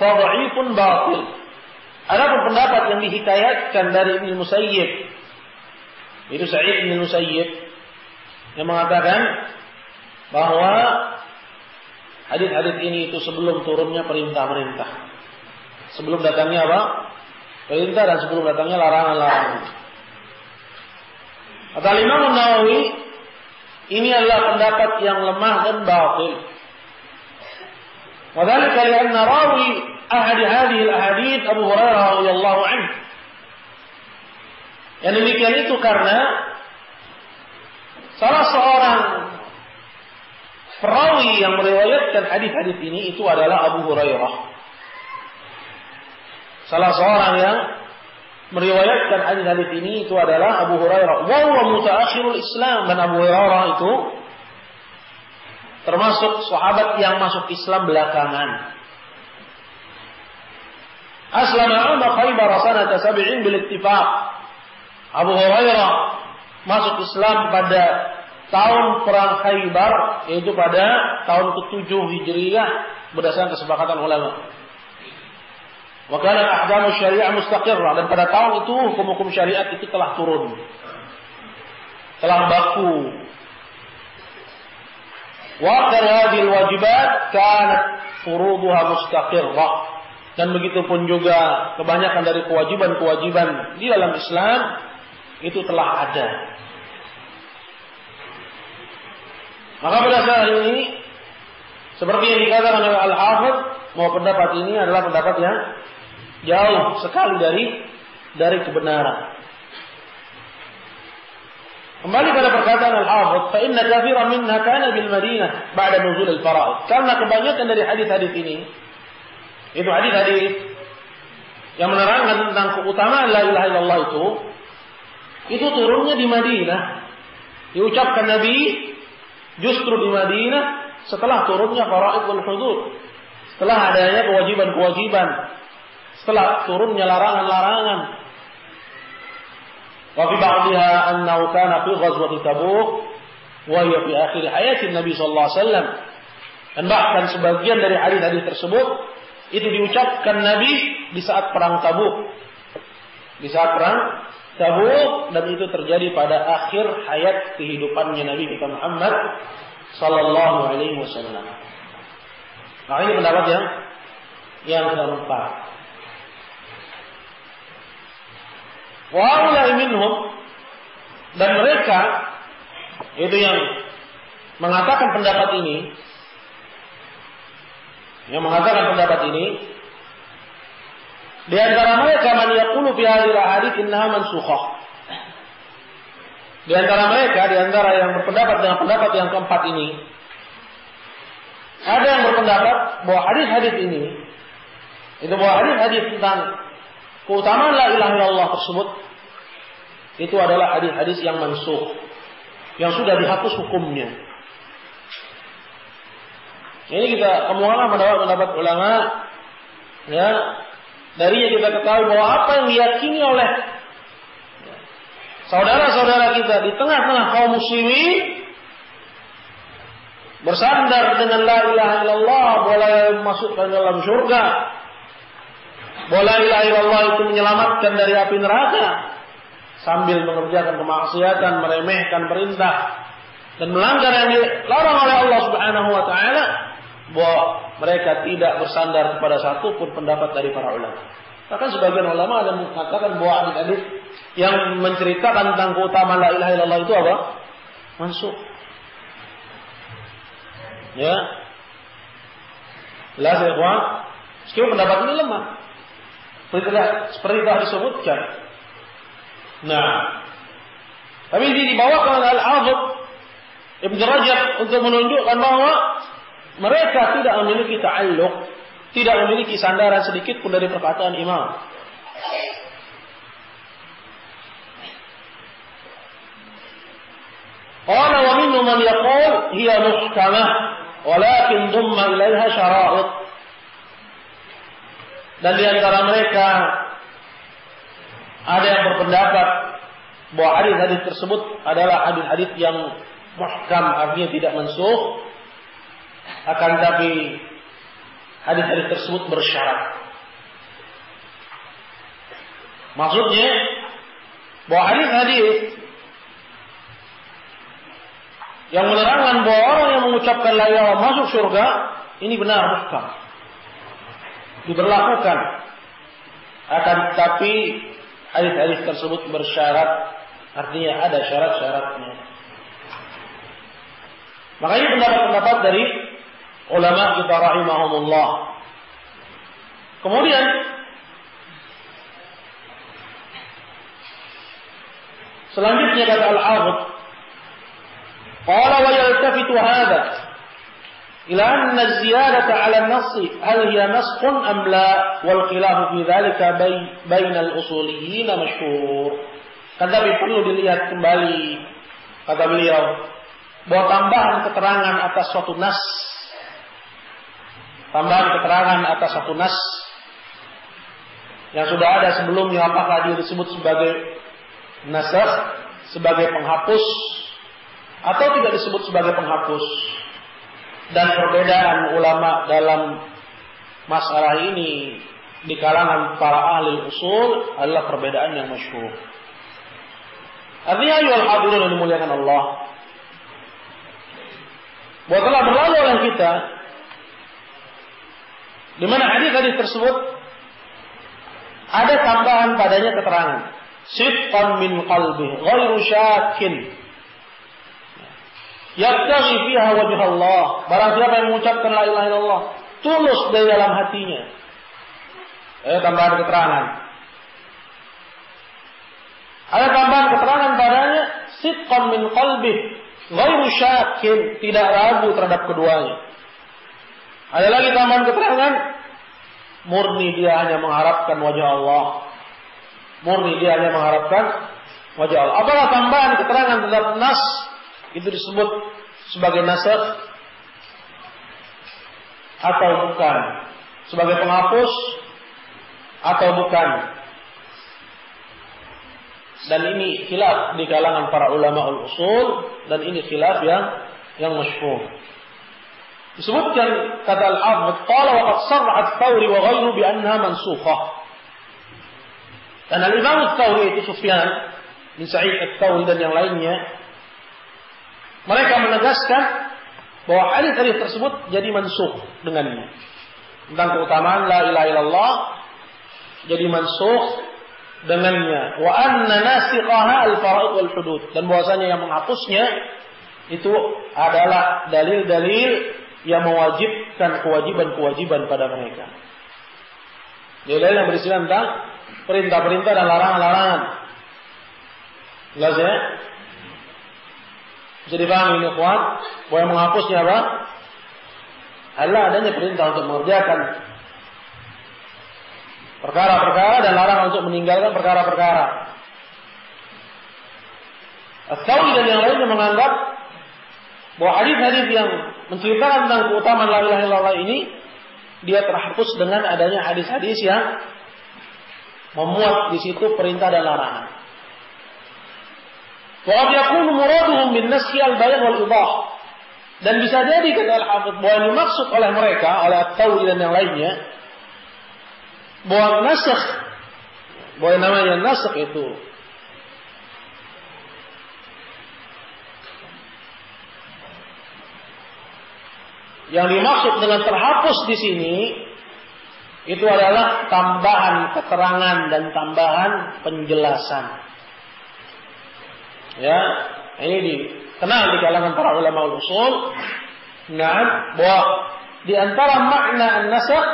fa dha'ifun batil. Adapun pendapat yang dihikayatkan dari Ibnu Musayyib, itu Sa'id bin Musayyib, yang mengatakan bahwa hadis-hadis ini itu sebelum turunnya perintah-perintah. Sebelum datangnya apa? Perintah, dan sebelum datangnya larangan-larangan. Kata Imam Nawawi, ini adalah pendapat yang lemah dan batil. Wa dzalika li'anna rawi ahadi hadhihi al-ahadits Abu Hurairah radhiyallahu anhu. Yang demikian itu karena salah seorang perawi yang meriwayatkan hadis-hadis ini itu adalah Abu Hurairah. Salah seorang yang meriwayatkan hadis-hadis ini itu adalah Abu Hurairah. Wa huwa mutaakhirul Islam, dan Abu Hurairah itu termasuk sahabat yang masuk Islam belakangan. Aslama 'ama Khaybar sanata 70 bil ittifaq. Abu Hurairah masuk Islam pada tahun perang Khaybar, yaitu pada tahun ke-7 Hijriyah berdasarkan kesepakatan ulama. Wa kana ahkamu syariah mustaqirrah, dan pada tahun itu hukum-hukum syariat itu telah turun, telah baku. Wa hadhihi alwajibat kanat furuduha mustaqirrah, dan begitu pun juga kebanyakan dari kewajiban-kewajiban di dalam Islam itu telah ada. Maka berdasarkan ini, seperti yang dikatakan oleh Al-Hafidz, bahwa pendapat ini adalah pendapat yang jauh sekali dari kebenaran. Kembali pada perkataan Al-Hafidz, fa inna katsiran minha kana bil Madinah ba'da nuzul al-fara'id. Karena kebanyakan dari hadis-hadis ini, itu hadis-hadis yang menerangkan tentang keutamaan la ilaha illallah itu turunnya di Madinah. Diucapkan Nabi justru di Madinah setelah turunnya faraid wal hudud, setelah adanya kewajiban-kewajiban, setelah turunnya larangan-larangan. Wa fi ba'dha annahu kana fi ghazwati Tabuk wa hiya fi akhir hayati Nabi sallallahu alaihi wasallam. Dan bahkan sebagian dari hadis-hadis tersebut itu diucapkan Nabi di saat perang Tabuk. Di saat perang Tabuk, dan itu terjadi pada akhir hayat kehidupannya Nabi Muhammad sallallahu alaihi wasallam. Nah, ini pendapat yang keempat. Wa ulai minhum, dan mereka itu yang mengatakan pendapat ini, di antara mereka man yaqulu fi hadhihi al-ahadits innaha mansukhah. Di antara mereka, di antara yang berpendapat dengan pendapat yang keempat ini, ada yang berpendapat bahwa hadis-hadis ini, itu bahwa hadis-hadis tentang keutamaan la ilaha illallah tersebut itu adalah hadis-hadis yang mansukh, yang sudah dihapus hukumnya. Ini kita kemudian mendapat pendapat ulama, ya, darinya kita ketahui bahwa apa yang diyakini oleh saudara-saudara kita di tengah-tengah kaum muslimin bersandar dengan la ilaha illallah boleh masuk ke dalam surga, boleh la ilaha illallah itu menyelamatkan dari api neraka, sambil mengerjakan kemaksiatan, meremehkan perintah dan melanggar yang dilarang oleh Allah Subhanahu wa taala, bahwa mereka tidak bersandar kepada satu pun pendapat dari para ulama. Bahkan sebagian ulama ada mengatakan bahwa hadis-hadis yang menceritakan tentang keutamaan la ilaha illallah itu apa? Mansukh. Ya. Jelas ya, kawan? Meskipun pendapat ini lemah. Seperti telah disebutkan. Nah, tapi ini dibawakan oleh Al-Hafidz Ibnu Rajab untuk menunjukkan bahwa mereka tidak memiliki ta'alluq, tidak memiliki sandaran sedikit pun dari perkataan imam. Qala wa minhum man yaqul hiya muhkamah walakin dumma ilaiha syara'id. Dan di antara mereka ada yang berpendapat bahwa hadis-hadis tersebut adalah hadis-hadis yang muhkam, artinya tidak mansukh, akan tapi hadis-hadis tersebut bersyarat. Maksudnya bahwa hadis-hadis yang menerangkan bahwa orang yang mengucapkan la ilaha illallah masuk surga, ini benar muhkam, diberlakukan. Akan tetapi hadis-hadis tersebut bersyarat, artinya ada syarat-syaratnya. Makanya pendapat-pendapat dari ulama kita rahimahumullah. Kemudian selanjutnya kata Al-Hafidz, qala wa yaltafitu hadha ila anna az-ziyadata 'ala an-nass hal hiya naskhun am la wal khilaf fi dhalika bainal usuliyyin masyhur. Tetapi perlu dilihat kembali, kata beliau, bahwa tambahan keterangan atas suatu nas, tambahan keterangan atas suatu nas yang sudah ada sebelumnya, apakah dia disebut sebagai nasakh, sebagai penghapus, atau tidak disebut sebagai penghapus. Dan perbedaan ulama dalam masalah ini di kalangan para ahli usul adalah perbedaan yang masyhur. Artinya ayyuhal hadirin yang dimuliakan Allah, bahwa telah berlalu oleh kita di mana hadis-hadis tersebut ada tambahan padanya keterangan sidqan min qalbi ghairu syakin yabtaghi fiha wajh Allah. Barang siapa yang mengucapkan la ilaha illallah tulus dari dalam hatinya. Tambahan keterangan. Ada tambahan keterangan padanya sidqan min qalbi ghairu syakin, tidak ragu terhadap keduanya. Ada lagi tambahan keterangan murni dia hanya mengharapkan wajah Allah. Murni dia hanya mengharapkan wajah Allah. Apakah tambahan keterangan terhadap nas itu disebut sebagai nasakh atau bukan? Sebagai penghapus atau bukan? Dan ini khilaf di kalangan para ulama al-usul, dan ini khilaf yang masyhur. Disebutkan kata Al-Hafidz, qala wa qad sarra'a Ats-Tsauri wa ghayruhu bi annaha mansukhah. Dan Al-Imam Ats-Tsauri itu Sufyan bin Sa'id Ats-Tsauri dan yang lainnya, mereka menegaskan bahwa hadis-hadis tersebut jadi mansukh dengannya. Tentang keutamaan la ilaha illallah jadi mansukh dengannya. Wa anna nasikhaha al-fara'id wal hudud, dan bahwasanya yang menghapusnya itu adalah dalil-dalil yang mewajibkan kewajiban-kewajiban pada mereka. Dalil yang berisi tentang perintah-perintah dan larangan-larangan. Jelas ya? Bisa dipahami ini ikhwan, bahwa yang menghapusnya apa? Allah adanya perintah untuk mengerjakan perkara-perkara dan larangan untuk meninggalkan perkara-perkara. Ats-Tsauri dan yang lainnya menganggap bahwa hadis-hadis yang menceritakan tentang keutamaan la ilaha illallah ini dia terhapus dengan adanya hadis-hadis yang memuat di situ perintah dan larangan. Wa qad yakunu muraduhum bin naskhi al-bayan wal idah. Dan bisa jadi kata Al-Hafidz bahwa yang dimaksud oleh mereka, oleh At-Tawi dan yang lainnya, bahwa nasakh, bahwa yang namanya nasakh itu yang dimaksud dengan terhapus di sini itu adalah tambahan keterangan dan tambahan penjelasan. Ya, ini dikenal di kalangan para ulama usul. Nah, bahwa di antara makna an-nasakh,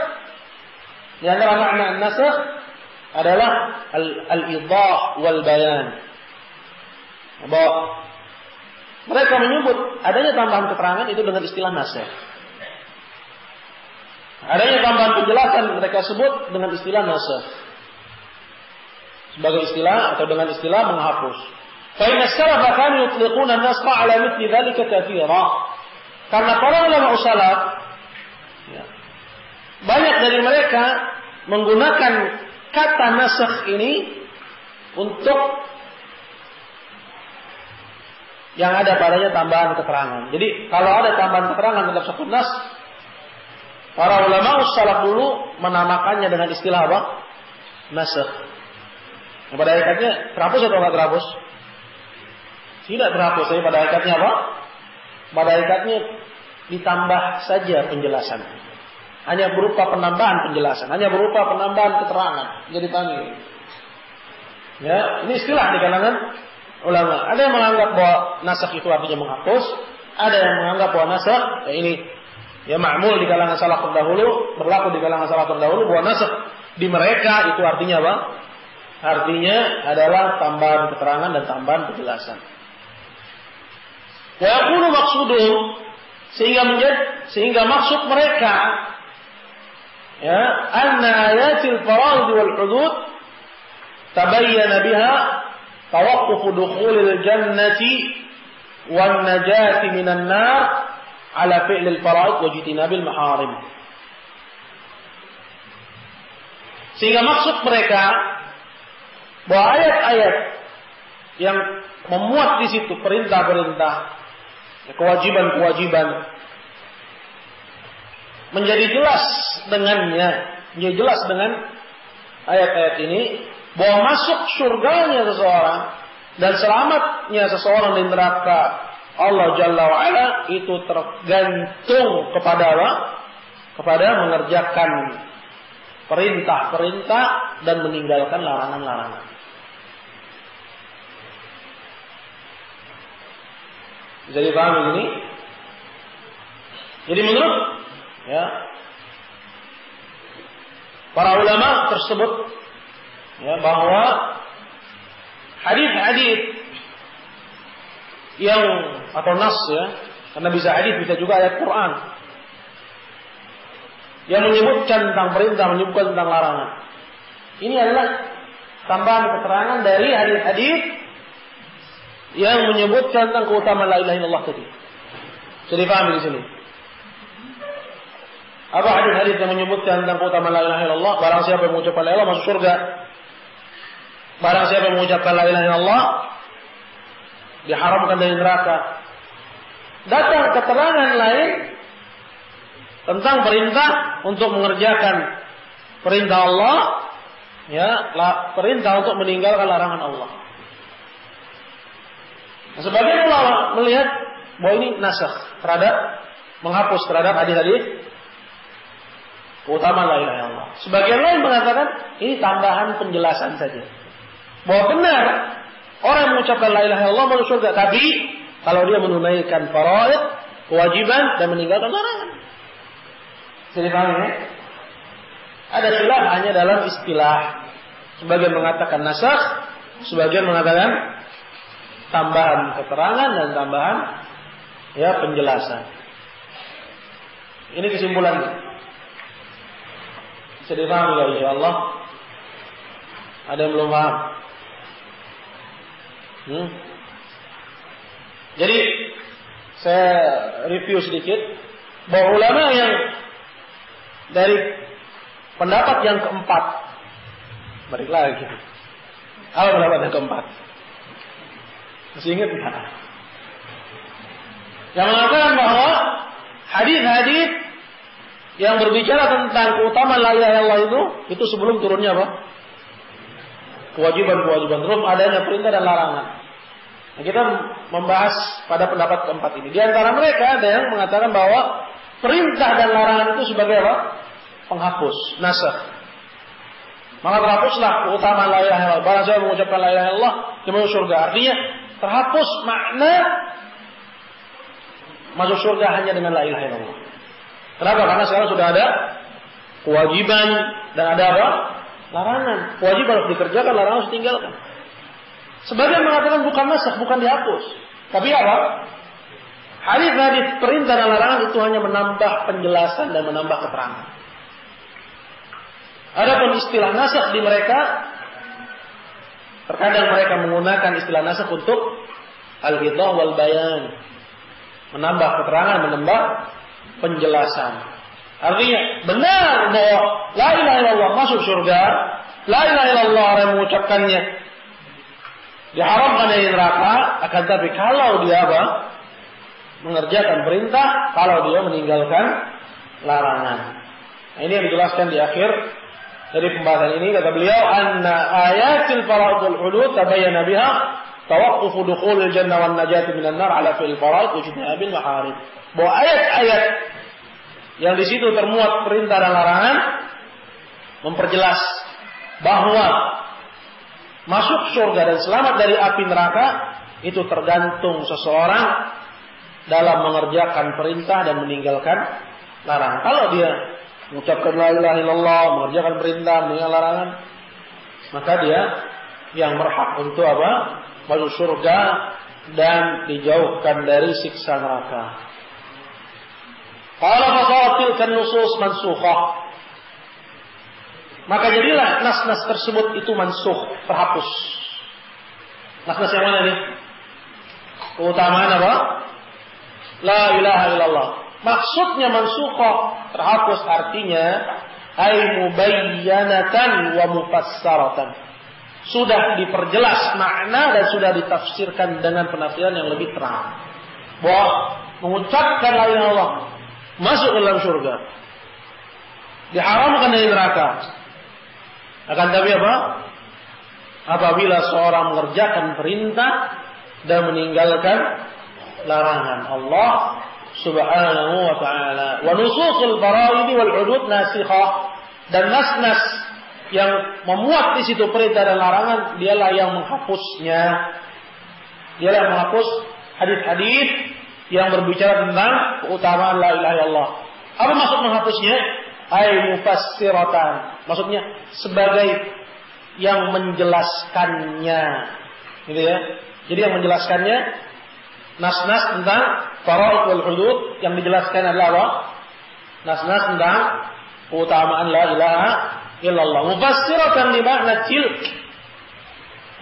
adalah al-idah wal bayan. Bahwa mereka menyebut adanya tambahan keterangan itu dengan istilah nasakh. Adanya tambahan penjelasan mereka sebut dengan istilah nasakh. Sebagai istilah atau dengan istilah menghapus. Fa inna as-salafa kanu yutliquna an-nasakha ala mithli dhalika katsira. Karena para ulama salaf banyak dari mereka menggunakan kata nasakh ini untuk yang ada padanya tambahan keterangan. Jadi kalau ada tambahan keterangan dalam satu nas, para ulama salaf dulu menamakannya dengan istilah apa? Nasakh. Nah, pada hakikatnya terhapus atau enggak terhapus? Tidak terhapus. Tapi pada hakikatnya apa? Pada hakikatnya ditambah saja penjelasan. Hanya berupa penambahan penjelasan, hanya berupa penambahan keterangan. Jadi tanya. Ya, ini istilah di kalangan ulama. Ada yang menganggap bahwa nasakh itu artinya menghapus, ada yang menganggap bahwa nasakh ini ya ma'mul di kalangan salaf terdahulu, berlaku di kalangan salaf terdahulu, bahwa nasakh di mereka itu artinya apa? Artinya adalah tambahan keterangan dan tambahan penjelasan. Wa yaqulu maqsuduhum, sehingga maksud mereka ya anna ayatil faraid wal hudud tabayyana biha tawaqquf dukhulil jannati wan najati minan nar ala fi'lil faraid wa jitinabil maharim. Sehingga maksud mereka bahwa ayat-ayat yang memuat di situ perintah-perintah, kewajiban-kewajiban menjadi jelas dengannya, menjadi jelas dengan ayat-ayat ini bahwa masuk surganya seseorang dan selamatnya seseorang dari neraka Allah Jalla wa'ala itu tergantung kepada apa? Kepada mengerjakan perintah-perintah dan meninggalkan larangan-larangan. Bisa dipahami ini? Jadi menurut ya para ulama tersebut ya bahwa hadis-hadis yang atau nas ya, karena bisa hadis bisa juga ayat Quran yang menyebutkan tentang perintah, menyebutkan tentang larangan. Ini adalah tambahan keterangan dari hadis-hadis yang menyebutkan tentang keutamaan la ilaha illallah tadi. Bisa dipahami di sini. Apa hadis-hadis yang menyebutkan tentang keutamaan la ilaha illallah? Barang siapa yang mengucapkan la ilaha illallah masuk surga. Barang siapa yang mengucapkan la ilaha illallah diharamkan dari neraka. Datang keterangan lain tentang perintah untuk mengerjakan perintah Allah, ya, perintah untuk meninggalkan larangan Allah. Nah, sebagian ulama melihat bahwa ini nasakh terhadap menghapus terhadap hadis-hadis keutamaan la ilaha illallah. Sebagian lain mengatakan ini tambahan penjelasan saja. Bahwa benar orang yang mengucapkan la ilaha illallah masuk surga, tapi kalau dia menunaikan faraid, kewajiban dan meninggalkan larangan. Jadi paham ya? Ada khilaf hanya dalam istilah. Sebagian mengatakan nasakh, sebagian mengatakan tambahan keterangan dan tambahan ya penjelasan. Ini kesimpulannya. Bisa dipahami ya insyaallah. Ada yang belum paham? Jadi saya review sedikit bahwa ulama yang dari pendapat yang keempat, balik lagi. Apa pendapat yang keempat? Masih ingat enggak? Yang mengatakan bahwa hadis-hadis yang berbicara tentang keutamaan la ilaha illallah itu sebelum turunnya apa? Kewajiban-kewajiban, terus adanya perintah dan larangan. Nah, kita membahas pada pendapat keempat ini. Di antara mereka ada yang mengatakan bahwa perintah dan larangan itu sebagai apa? Penghapus, nasakh. Maka terhapuslah keutamaan la ilaha illallah. Barang siapa mengucapkan la ilaha illallah, dia masuk surga. Artinya terhapus makna masuk surga hanya dengan la ilaha illallah. Kenapa? Karena sekarang sudah ada kewajiban dan ada apa? Larangan. Kewajiban harus dikerjakan, larangan harus ditinggalkan. Sebagian mengatakan bukan nasakh, bukan dihapus. Tapi apa? Hadis-hadis perintah dan larangan itu hanya menambah penjelasan dan menambah keterangan. Adapun istilah nasakh di mereka, terkadang mereka menggunakan istilah nasakh untuk al-idah wal bayan, menambah keterangan, menambah penjelasan. Artinya benar bahwa la ilaha illallah masuk surga, la ilaha illallah orang mengucapkannya diharamkan dari neraka, akan tapi kalau dia apa? Mengerjakan perintah, kalau dia meninggalkan larangan. Nah, ini yang dijelaskan di akhir dari pembahasan ini, kata beliau, anna ayatil faraidul hudud tabayyana biha tawaqqufu dukhulil jannah wan najati minan nar ala fil faraid wujudnya bil maharim. Bahwa ayat-ayat yang di situ termuat perintah dan larangan memperjelas bahwa masuk surga dan selamat dari api neraka itu tergantung seseorang dalam mengerjakan perintah dan meninggalkan larangan. Kalau dia mengucapkan la ilaha illallah, mengerjakan perintah, meninggalkan larangan, maka dia yang berhak untuk apa? Masuk surga dan dijauhkan dari siksa neraka. Qala fasatil kan nusus mansukhah. Maka jadilah nas-nas tersebut itu mansukh, terhapus. Nas-nas yang mana nih? Keutamaan apa? La ilaha illallah. Maksudnya mansukhah, terhapus artinya ay mubayyanatan wa mufassaratan. Sudah diperjelas makna dan sudah ditafsirkan dengan penafsiran yang lebih terang. Bahwa mengucapkan la ilaha illallah masuk ke dalam surga, diharamkan dari neraka. Akan tapi apa? Apabila seorang mengerjakan perintah dan meninggalkan larangan Allah Subhanahu wa ta'ala. Wa nususul faraid wal hudud nasikhah, dan nas-nas yang memuat di situ perintah dan larangan dialah yang menghapusnya. Dialah yang menghapus hadis-hadis yang berbicara tentang keutamaan la ilaha illallah. Apa maksud menghapusnya? Ay mufassiratan. Maksudnya sebagai yang menjelaskannya. Gitu ya. Jadi yang menjelaskannya nas-nas tentang faraid wal hudud, yang dijelaskan adalah apa? Nas-nas tentang keutamaan la ilaha illallah. Mufassiratan li makna tilk,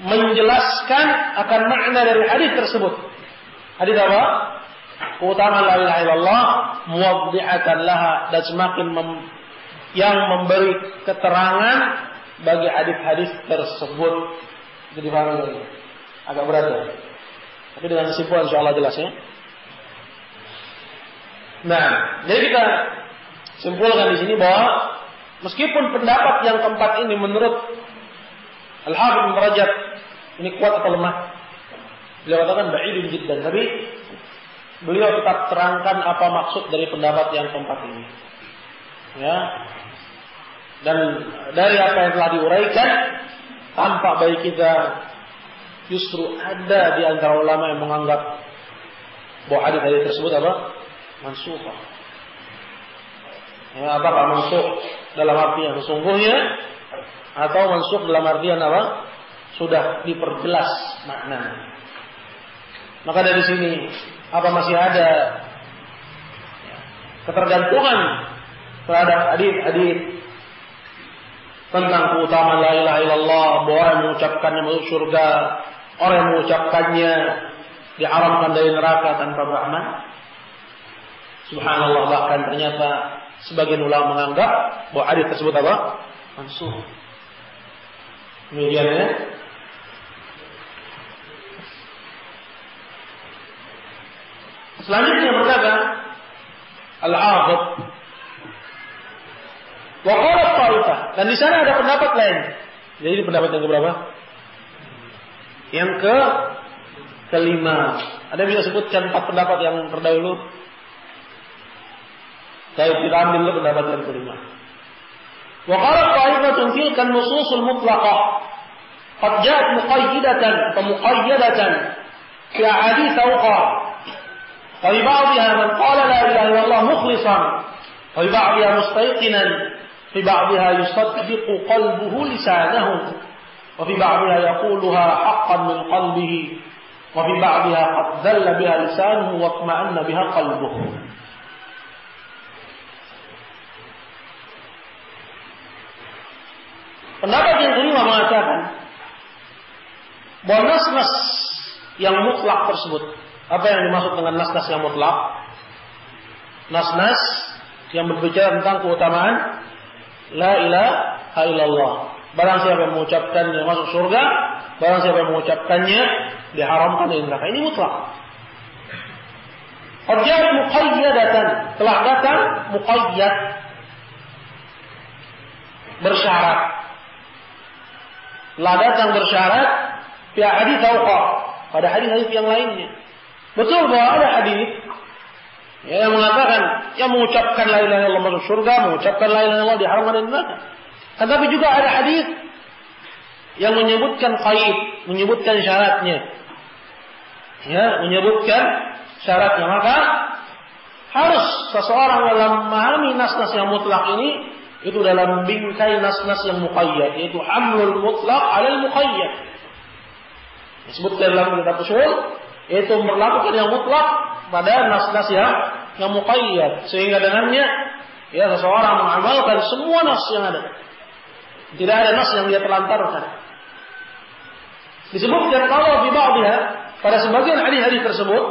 menjelaskan akan makna dari hadis tersebut. Hadis apa? Keutamaan la ilaha illallah, muwaddi'atan laha, dan semakin yang memberi keterangan bagi hadis-hadis tersebut. Jadi paham lagi. Agak berat ya. Tapi dengan kesimpulan insyaallah jelas ya. Nah, jadi kita simpulkan di sini bahwa meskipun pendapat yang keempat ini menurut Al-Hafidz Ibnu Rajab ini kuat atau lemah, beliau katakan ba'idun jiddan, tapi beliau tetap terangkan apa maksud dari pendapat yang keempat ini. Ya. Dan dari apa yang telah diuraikan, tampak bagi kita justru ada di antara ulama yang menganggap bahwa hadis tersebut apa? Mansukh. Ya, apakah mansukh dalam artian sesungguhnya atau mansukh dalam artian apa? Sudah diperjelas maknanya. Maka dari sini apa masih ada ketergantungan terhadap hadis-hadis tentang keutamaan la ilaha illallah, bahwa orang yang mengucapkannya masuk surga, orang yang mengucapkannya diharamkan dari neraka tanpa rahmat? Subhanallah, bahkan ternyata sebagian ulama menganggap bahwa hadis tersebut apa? Mansukh. Kemudian ya. Selanjutnya berkata Al-Hafidz wa qala Taifah, dan di sana ada pendapat lain. Jadi pendapat yang keberapa? Yang kelima. Ada bisa sebutkan 4 pendapat yang terdahulu? Saya kita ambil dulu pendapat yang kelima. Wa qala Taifah tilka an-nusus al-mutlaqah qad ja'at muqayyidatan wa muqayyadatan fi ahadits ukhra. Wa bi ba'dha man qala la ilaha illallah mukhlishan wa bi ba'dha mustayqinan fi ba'dha yusaddiqu qalbuhu lisanahu wa fi ba'dha yaquluha haqqan min qalbihi wa fi ba'dha qad dhalla biha lisanuhu wa tuma'anna biha qalbuhu. Pendapat yang kelima mengatakan bahwa nas-nas yang mutlak tersebut, apa yang dimaksud dengan nas-nas yang mutlak? Nas-nas yang berbicara tentang keutamaan la ilaha illallah. Barang siapa yang mengucapkannya masuk surga, barang siapa yang mengucapkannya diharamkan dari neraka. Ini mutlak. Qad muqayyadatan, telah datang muqayyad, bersyarat. Telah datang bersyarat fi hadits ukhra, pada hadis-hadis yang lainnya. Betul bahwa ada hadis yang mengatakan yang mengucapkan la ilaha illallah masuk surga, mengucapkan la ilaha illallah diharamkan dari neraka. Tetapi juga ada hadis yang menyebutkan qaid, menyebutkan syaratnya. Ya, menyebutkan syaratnya. Maka harus seseorang dalam memahami nas-nas yang mutlak ini itu dalam bingkai nas-nas yang muqayyad, yaitu hamlul mutlaq 'alal muqayyad. Disebutkan dalam kitab usul, yaitu memperlakukan yang mutlak pada nas-nas yang muqayyad, sehingga dengannya ya seseorang mengamalkan semua nas yang ada. Tidak ada nas yang dia telantarkan. Disebutkan kalau di ba'dha, pada sebagian hadis-hadis tersebut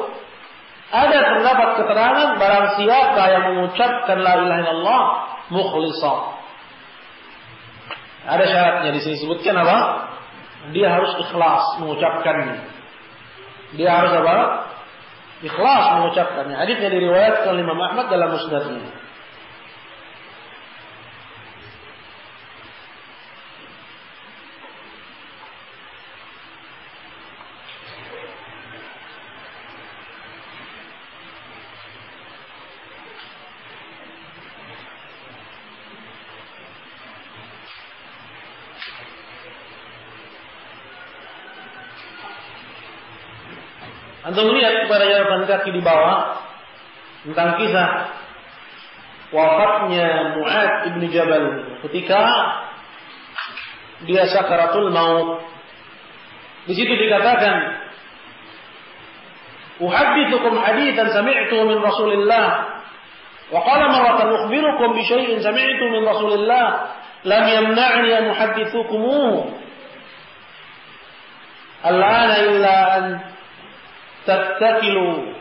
ada terdapat keterangan barang siapa yang mengucapkan la ilaha illallah mukhlishan. Ada syaratnya di sini sebutkan apa? Dia harus ikhlas mengucapkannya. Dia harus apa? Ikhlas mengucapkannya. Hadisnya diriwayatkan oleh Imam Ahmad dalam musnadnya. Antum lihat pada catatan kaki di bawah tentang kisah wafatnya Mu'adz ibn Jabal ketika dia sakaratul maut. Di situ dikatakan, "Uhaddithukum haditsan sami'tu min Rasulillah wa qala marratan ukhbirukum bi syai'in sami'tu min Rasulillah lam yamna'ni an uhaddithukumuhu al-ana illa an tattakilu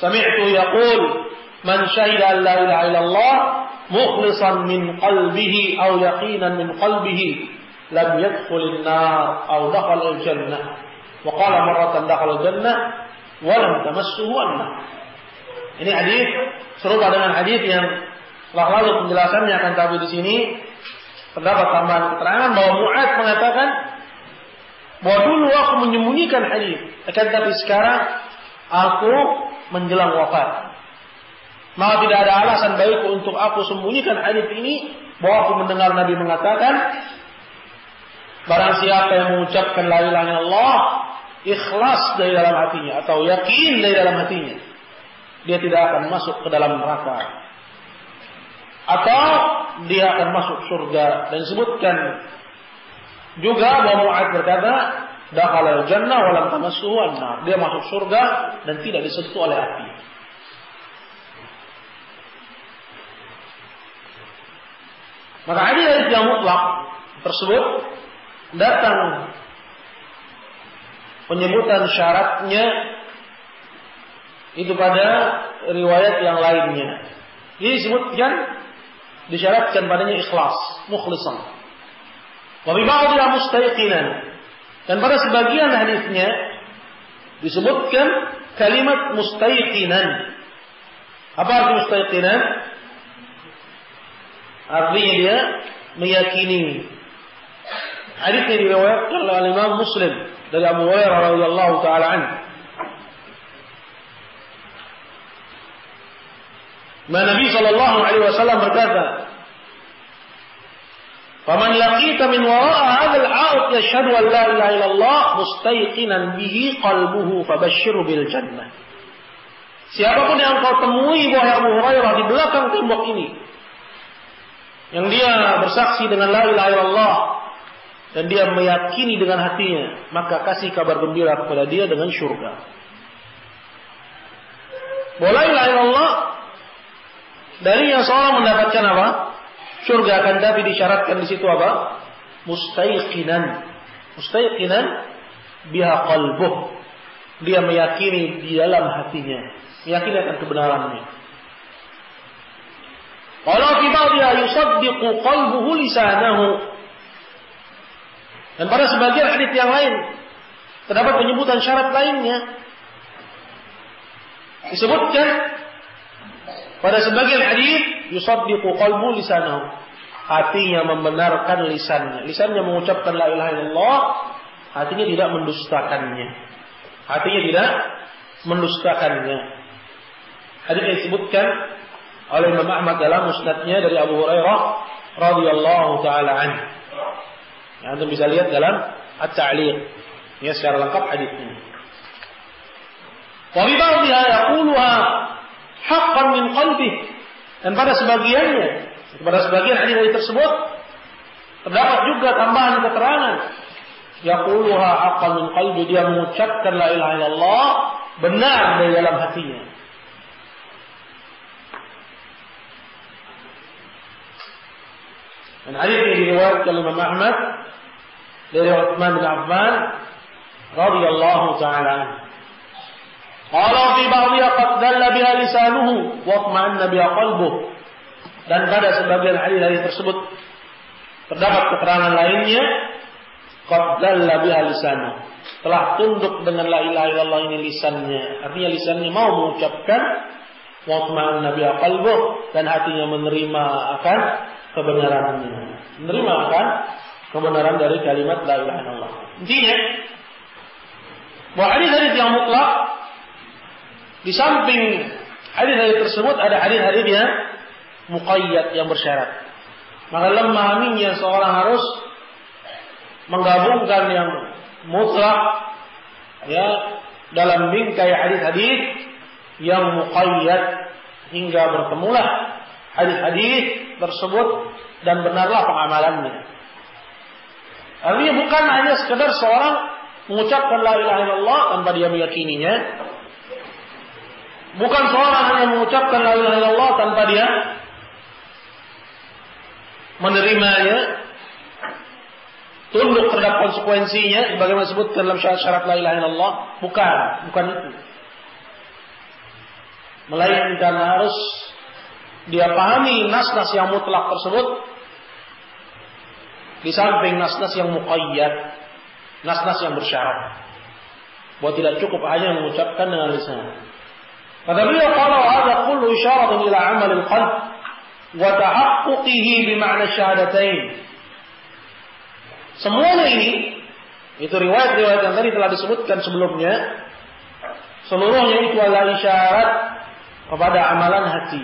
sami'tu yaqul man syahida an la ilaha illallah mukhlishan min qalbihi aw yaqinan min qalbihi lam yadkhulin nar aw dakhala al-jannah wa qala marratan dakhala al-jannah wa lam tamassuhu an-nar." Ini hadis serupa dengan hadis yang telah lalu penjelasannya, akan tapi di sini terdapat tambahan keterangan bahwa Mu'adz mengatakan bahwa dulu aku menyembunyikan hadis, akan tapi sekarang aku menjelang wafat. Maka tidak ada alasan baikku untuk aku sembunyikan hadis ini, bahwa aku mendengar Nabi mengatakan, barang siapa yang mengucapkan la ilaha illallah ikhlas dari dalam hatinya atau yakin dari dalam hatinya, dia tidak akan masuk ke dalam neraka atau dia akan masuk surga. Dan disebutkan juga bahwa Mu'adz berkata, dakhala al-jannah wa lam tamassuhu an-nar, dia masuk surga dan tidak disentuh oleh api. Maka hadis yang mutlak tersebut datang penyebutan syaratnya itu pada riwayat yang lainnya. Jadi disebutkan disyaratkan padanya ikhlas, mukhlishan. Wa bi ba'dha mustayqinan. Dan pada sebagian hadisnya disebutkan kalimat mustayqinan. Apa arti mustayqinan? Artinya dia meyakini. Hadis ini diriwayatkan oleh Imam Muslim dari Abu Hurairah radhiyallahu taala anhu. Nabi sallallahu alaihi wasallam berkata, "Faman laqita min wara'a hadzal 'a'id yashhadu an la ilaha illallah mustayqinan bihi qalbuhu fabashshirhu bil jannah." Siapapun yang kau temui wahai Abu Hurairah di belakang tembok ini, yang dia bersaksi dengan la ilaha illallah dan dia meyakini dengan hatinya, maka kasih kabar gembira kepada dia dengan syurga. La ilaha illallah dari yang seorang mendapatkan apa? Syurga, akan tapi disyaratkan di situ apa? Mustayqinan. Mustayqinan biha qalbuh. Dia meyakini di dalam hatinya, meyakini akan kebenarannya. Qala fi ba'dha yusaddiqu qalbuhu lisanahu. Dan pada sebagian hadis yang lain terdapat penyebutan syarat lainnya. Disebutkan pada sebagian hadis yusaddiqu qalbu lisanahu, hatinya membenarkan lisannya. Lisannya mengucapkan la ilaha illallah, hatinya tidak mendustakannya. Hatinya tidak mendustakannya. Hadis yang disebutkan oleh Imam Ahmad dalam musnadnya dari Abu Hurairah radhiyallahu taala anhu. Yang Anda bisa lihat dalam At-Ta'liq. Ya, secara lengkap hadisnya. Wa bi ba'dha yaquluha haqqan min qalbi. Dan pada sebagian hadis tersebut terdapat juga tambahan keterangan. Yaquluha haqqan min qalbi, dia mengucapkan la ilaha illallah benar dari dalam hatinya. Dan hadis ini diriwayatkan oleh Imam Ahmad dari Utsman bin Affan radhiyallahu taala anhu. Qala fi ba'dhiha qad dalla biha lisanuhu wa atma'anna biha qalbuhu. Dan pada sebagian hadis tersebut terdapat keterangan lainnya, qad dalla biha lisanuhu, telah tunduk dengan la ilaha illallah ini lisannya. Artinya lisannya mau mengucapkan wa atma'anna biha qalbuhu, dan hatinya menerima akan kebenarannya. Menerima akan kebenaran dari kalimat la ilaha illallah. Intinya bahwa hadis-hadis yang mutlak, di samping hadis-hadis tersebut ada hadis-hadis yang muqayyad, yang bersyarat. Maka dalam memahaminya seorang harus menggabungkan yang mutlak ya dalam bingkai hadis-hadis yang muqayyad, hingga bertemulah hadis-hadis tersebut dan benarlah pengamalannya. Artinya bukan hanya sekedar seorang mengucapkan la ilaha illallah tanpa dia meyakininya. Bukan seorang hanya mengucapkan la ilaha illallah tanpa dia menerimanya, tunduk terhadap konsekuensinya sebagaimana disebut dalam syarat-syarat la ilaha illallah. Bukan itu. Melainkan harus dia pahami nas-nas yang mutlak tersebut di samping nas-nas yang muqayyad, nas-nas yang bersyarat. Bahwa tidak cukup hanya mengucapkan dengan lisan. Kata beliau, qala hadza kullu isyaratun ila amal al-qalb wa tahaqquqihi bi ma'na syahadatain. Semuanya ini, itu riwayat-riwayat yang tadi telah disebutkan sebelumnya, seluruhnya itu adalah isyarat kepada amalan hati.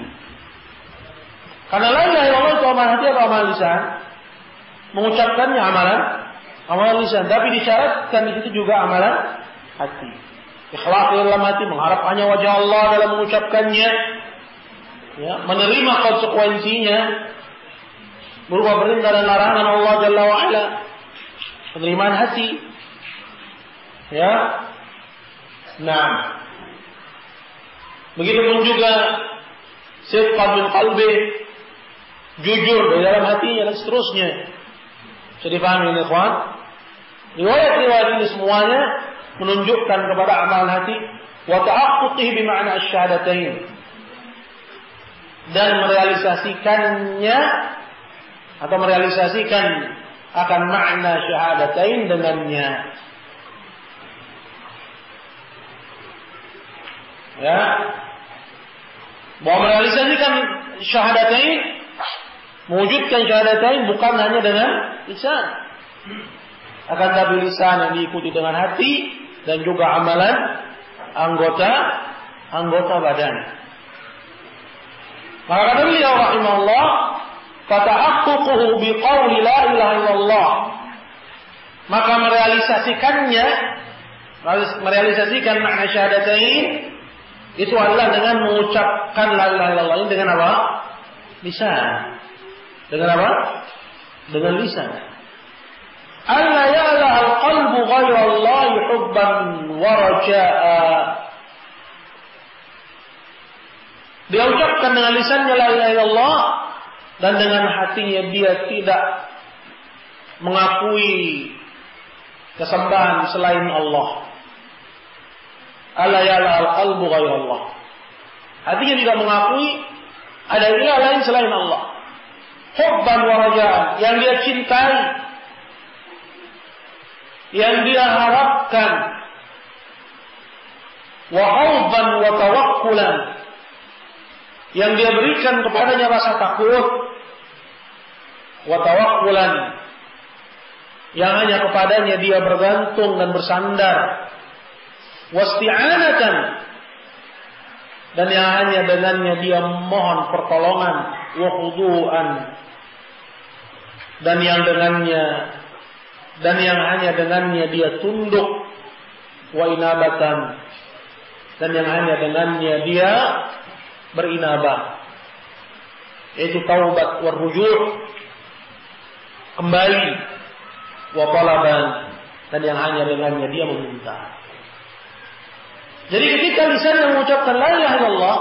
Karena la ilaha illallah itu amalan hati atau amalan lisan? Mengucapkannya amalan lisan, tapi disyaratkan di situ juga amalan hati. Ikhlas dalam hati, mengharap hanya wajah Allah dalam mengucapkannya, ya, menerima konsekuensinya berupa perintah dan larangan Allah Jalla wa Ala, penerimaan hati, ya. Nah, begitupun juga sidqan min qalbi, jujur dari dalam hatinya dan seterusnya. Bisa dipahami ini, ikhwan? Riwayat-riwayat ini semuanya menunjukkan kepada amalan hati wa ta'aqquqihi bi ma'na asy-syahadatain, dan merealisasikannya atau merealisasikan akan makna syahadatain dengannya. Ya. Bahwa merealisasikan syahadatain, mewujudkan syahadatain bukan hanya dengan lisan. Akan tapi lisan yang diikuti dengan hati dan juga amalan anggota badan. Maka kata beliau rahimahullah, fatahaqququhu biqauli la ilaha illallah. Maka merealisasikan makna syahadatain itu adalah dengan mengucapkan la ilaha illallah ini dengan apa? Lisan. Dengan apa? Dengan lisan. Alla ya'la al-qalbu ghayra Allah hubban wa raja'a. Dia ucapkan dengan lisannya la ilaha illallah dan dengan hatinya dia tidak mengakui kesembahan selain Allah. Alla ya'la al-qalbu ghayra Allah. Hatinya tidak mengakui ada ilah lain selain Allah. Hubban wa raja'an, yang dia cintai, yang dia harapkan, wa khawfan wa tawakkulan, yang dia berikan kepadanya rasa takut, wa tawakkulan, yang hanya kepadanya dia bergantung dan bersandar, wasti'anatan, dan yang hanya dengannya dia mohon pertolongan, wa khudu'an, dan yang hanya dengannya dia tunduk, wa inabatan, dan yang hanya dengannya dia berinabah, yaitu taubat wa ruju', kembali, wa talaban, dan yang hanya dengannya dia meminta. Jadi ketika lisan yang mengucapkan la ilaha illallah,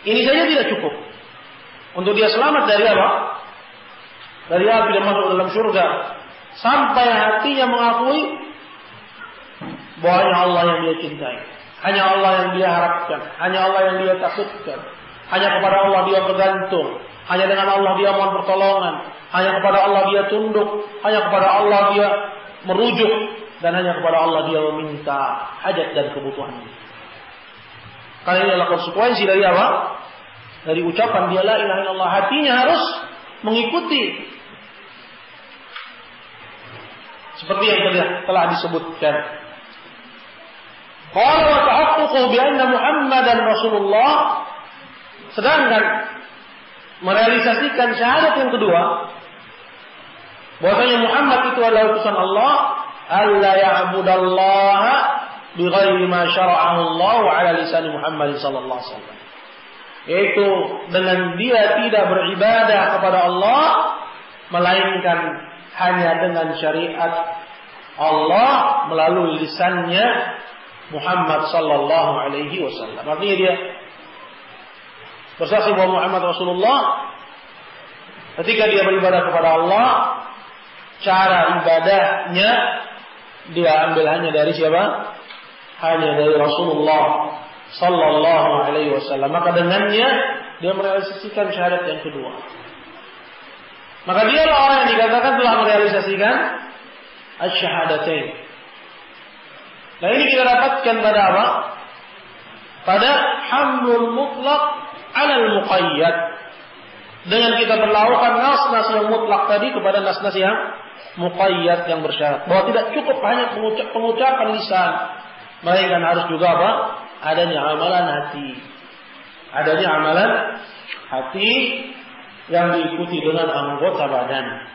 ini saja tidak cukup untuk dia selamat dari apa? Dari api dan masuk dalam surga, sampai hatinya mengakui bahwa hanya Allah yang dia cintai, hanya Allah yang dia harapkan, hanya Allah yang dia takutkan, hanya kepada Allah dia bergantung, hanya dengan Allah dia mohon pertolongan, hanya kepada Allah dia tunduk, hanya kepada Allah dia merujuk, dan hanya kepada Allah dia meminta hajat dan kebutuhannya. Karena ini adalah konsekuensi dari apa? Dari ucapan dia la ilaha illallah. Hatinya harus mengikuti seperti yang telah disebutkan. Qala wa tahaqququ bi anna Muhammadan Rasulullah. Sedangkan merealisasikan syahadat yang kedua, bahwasanya Muhammad itu adalah utusan Allah, alla ya'budallaha bighairi ma syara'ahu Allah ala lisan Muhammad sallallahu alaihi wasallam. Yaitu dengan dia tidak beribadah kepada Allah melainkan hanya dengan syariat Allah melalui lisannya Muhammad sallallahu alaihi wasallam. Artinya dia bersaksi bahwa Muhammad Rasulullah ketika dia beribadah kepada Allah, cara ibadahnya dia ambil hanya dari siapa? Hanya dari Rasulullah sallallahu alaihi wasallam. Maka dengannya dia merealisasikan syahadat yang kedua. Maka dialah orang yang dikatakan telah merealisasikan asy-syahadatain. Nah, ini kita dapatkan pada apa? Pada hamlul mutlaq 'ala al-muqayyad. Dengan kita berlakukan nas-nas yang mutlak tadi kepada nas-nas yang muqayyad yang bersyarat. Bahwa tidak cukup hanya pengucapan lisan, melainkan harus juga apa? Adanya amalan hati. Adanya amalan hati yang diikuti dengan anggota badan.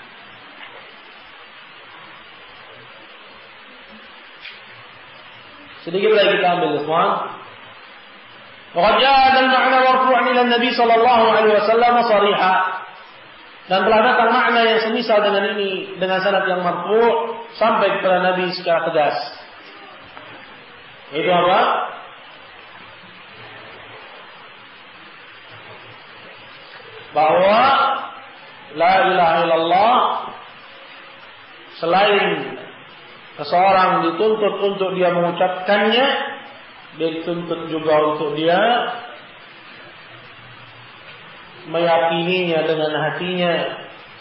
Sedikit lagi kita ambil ikhwan. Waqad jaa al-ma'na marfu'an ila Nabi sallallahu alaihi wasallam shariha. Dan telah datang makna yang semisal dengan ini dengan sanad yang marfu' sampai kepada Nabi secara tegas. Itu apa? Bahwa la ilaha illallah selain seseorang dituntut untuk dia mengucapkannya, dia dituntut juga untuk dia meyakininya dengan hatinya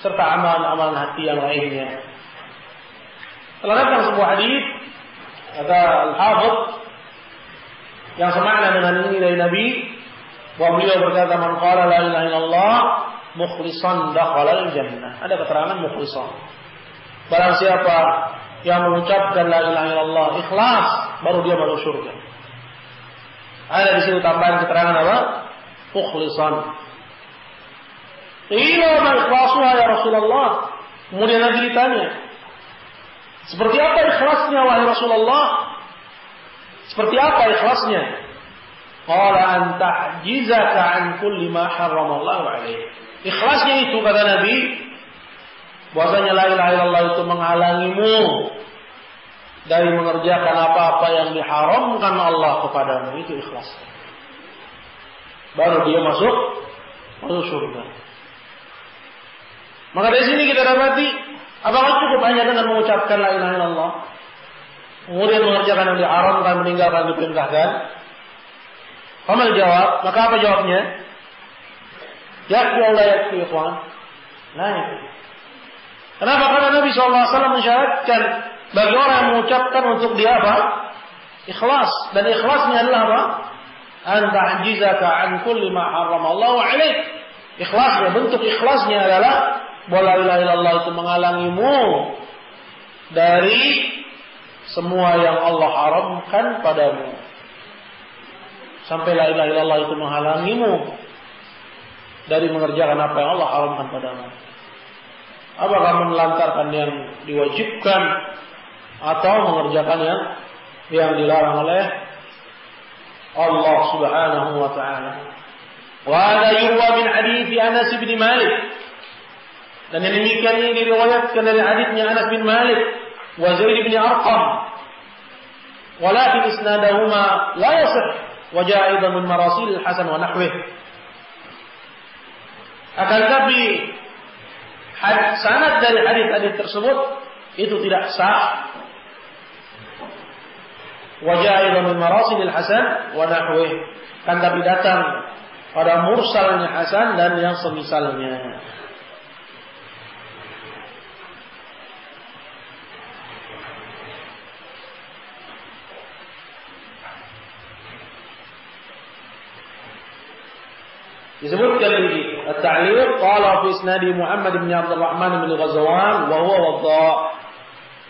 serta amalan-amalan hati yang lainnya. Telah datang sebuah hadis kata Al-Hafidz yang semakna dengan ini dari Nabi, bahwa beliau berkata, "Man qala la ilaha illallah mukhlishan dakhala al-jannah." Ada keterangan mukhlishan. Barang siapa yang mengucapkan la ilaha illallah ikhlas, baru dia masuk surga. Ada di situ tambahan keterangan apa? Mukhlishan. Ila ma ikhlasuha ya Rasulullah. Kemudian Nabi ditanya, seperti apa ikhlasnya wahai Rasulullah? Seperti apa ikhlasnya? Qala an ta'jizaka an kulli ma harramallahu alaih. Ikhlasnya itu kata Nabi, bahwasanya la ilaha illallah itu menghalangimu dari mengerjakan apa-apa yang diharamkan Allah kepadamu. Itu ikhlas. Baru dia masuk surga. Maka dari sini kita dapati, apakah cukup hanya dengan mengucapkan la ilaha illallah, kemudian mengerjakan yang diharamkan, meninggalkan yang diperintahkan? Famal jawab, maka apa jawabnya? Yakfi Allah yakfi ikhwan. Nah itu. Kenapa? Karena Nabi SAW mensyaratkan bagi orang yang mengucapkan untuk dia apa? Ikhlas. Dan ikhlasnya adalah apa? An ta'jizaka an kulli ma harramallahu alaik. Ikhlasnya, bentuk ikhlasnya adalah bahwa la ilaha illallah itu menghalangimu dari semua yang Allah haramkan padamu. Sampai la ilaha illallah itu menghalangimu dari mengerjakan apa yang Allah haramkan padamu. Apakah menelantarkan yang diwajibkan atau mengerjakan yang dilarang oleh Allah Subhanahu wa taala. Wa hadha yurwa min hadits Anas bin Malik. Dan yang demikian ini diriwayatkan dari haditsnya Anas bin Malik wa Zaid bin Arqam. Walakin isnadahuma la yasih wa jaa aidan min marasil Hasan wa nahwih. Akan tapi sanad dari hadis-hadis tersebut itu tidak sah. Wajah aidan min marasil Hasan wa nahwih. Kan tapi datang pada mursalnya Hasan dan yang semisalnya. Disebutkan lagi at-ta'liq qala fi isnadi Muhammad bin Abdul Rahman bin Ghazwan wa huwa wadha.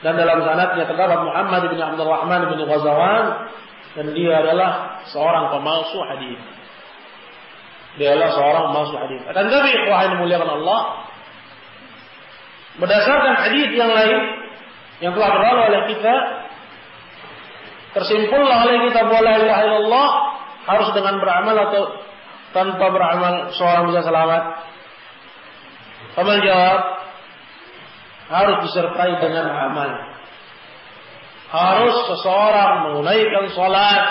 Dan dalam sanadnya terdapat Muhammad bin Abdul Rahman bin Ghazwan dan dia adalah seorang pemalsu hadis. Dia adalah seorang pemalsu hadis. Dan tapi wahai dimuliakan Allah, berdasarkan hadis yang lain yang telah berlalu oleh kita, tersimpullah oleh kita bahwa la ilaha illallah harus dengan beramal atau tanpa beramal seorang bisa selamat. Paman jawab, harus disertai dengan amal. Harus seseorang menunaikan salat,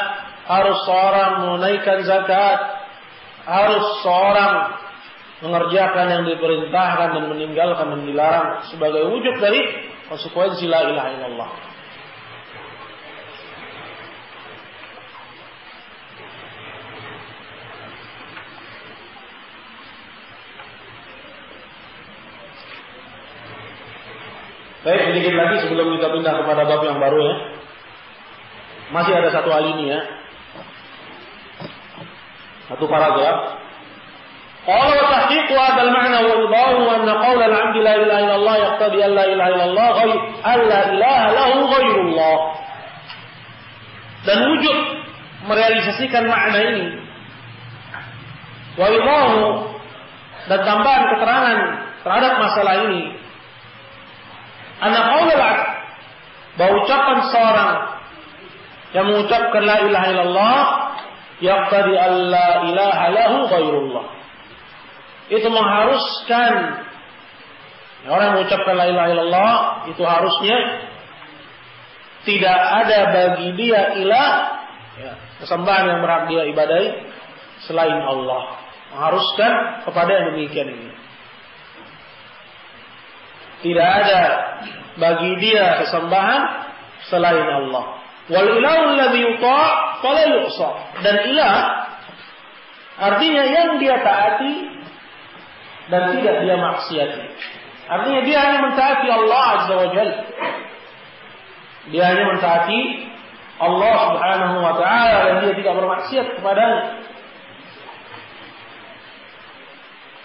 harus seorang menunaikan zakat, harus seorang mengerjakan yang diperintahkan dan meninggalkan yang dilarang sebagai wujud dari konsekuensi la ilaha illallah. Baik, sedikit lagi sebelum kita pindah kepada bab yang baru ya. Masih ada satu alinea, satu paragraf. Qala wa tahqiqu hadzal ma'na wa idahu anna qawla al-'abdi la ilaha illallah yaqtadi an la ilaha illallah alla ilaha lahu ghairullah. Dan wujud merealisasikan makna ini. Wa idahu dan tambahan keterangan terhadap masalah ini. Anna qaulal 'abd, bahwa ucapan seorang yang mengucapkan la ilaha illallah yaqtadi alla ilaha lahu ghairullah. Itu mengharuskan orang yang mengucapkan la ilaha illallah itu harusnya tidak ada bagi dia ilah, kesembahan yang berhak dia ibadahi selain Allah. Mengharuskan kepada yang demikian ini. Tidak ada bagi dia kesembahan selain Allah. Wal ilahu alladhi yuta' fala yu'sa. Dan ilah artinya yang dia taati dan tidak dia maksiati. Artinya dia hanya mentaati Allah Azza wa Jalla. Dia hanya mentaati Allah Subhanahu wa taala dan dia tidak bermaksiat kepadanya.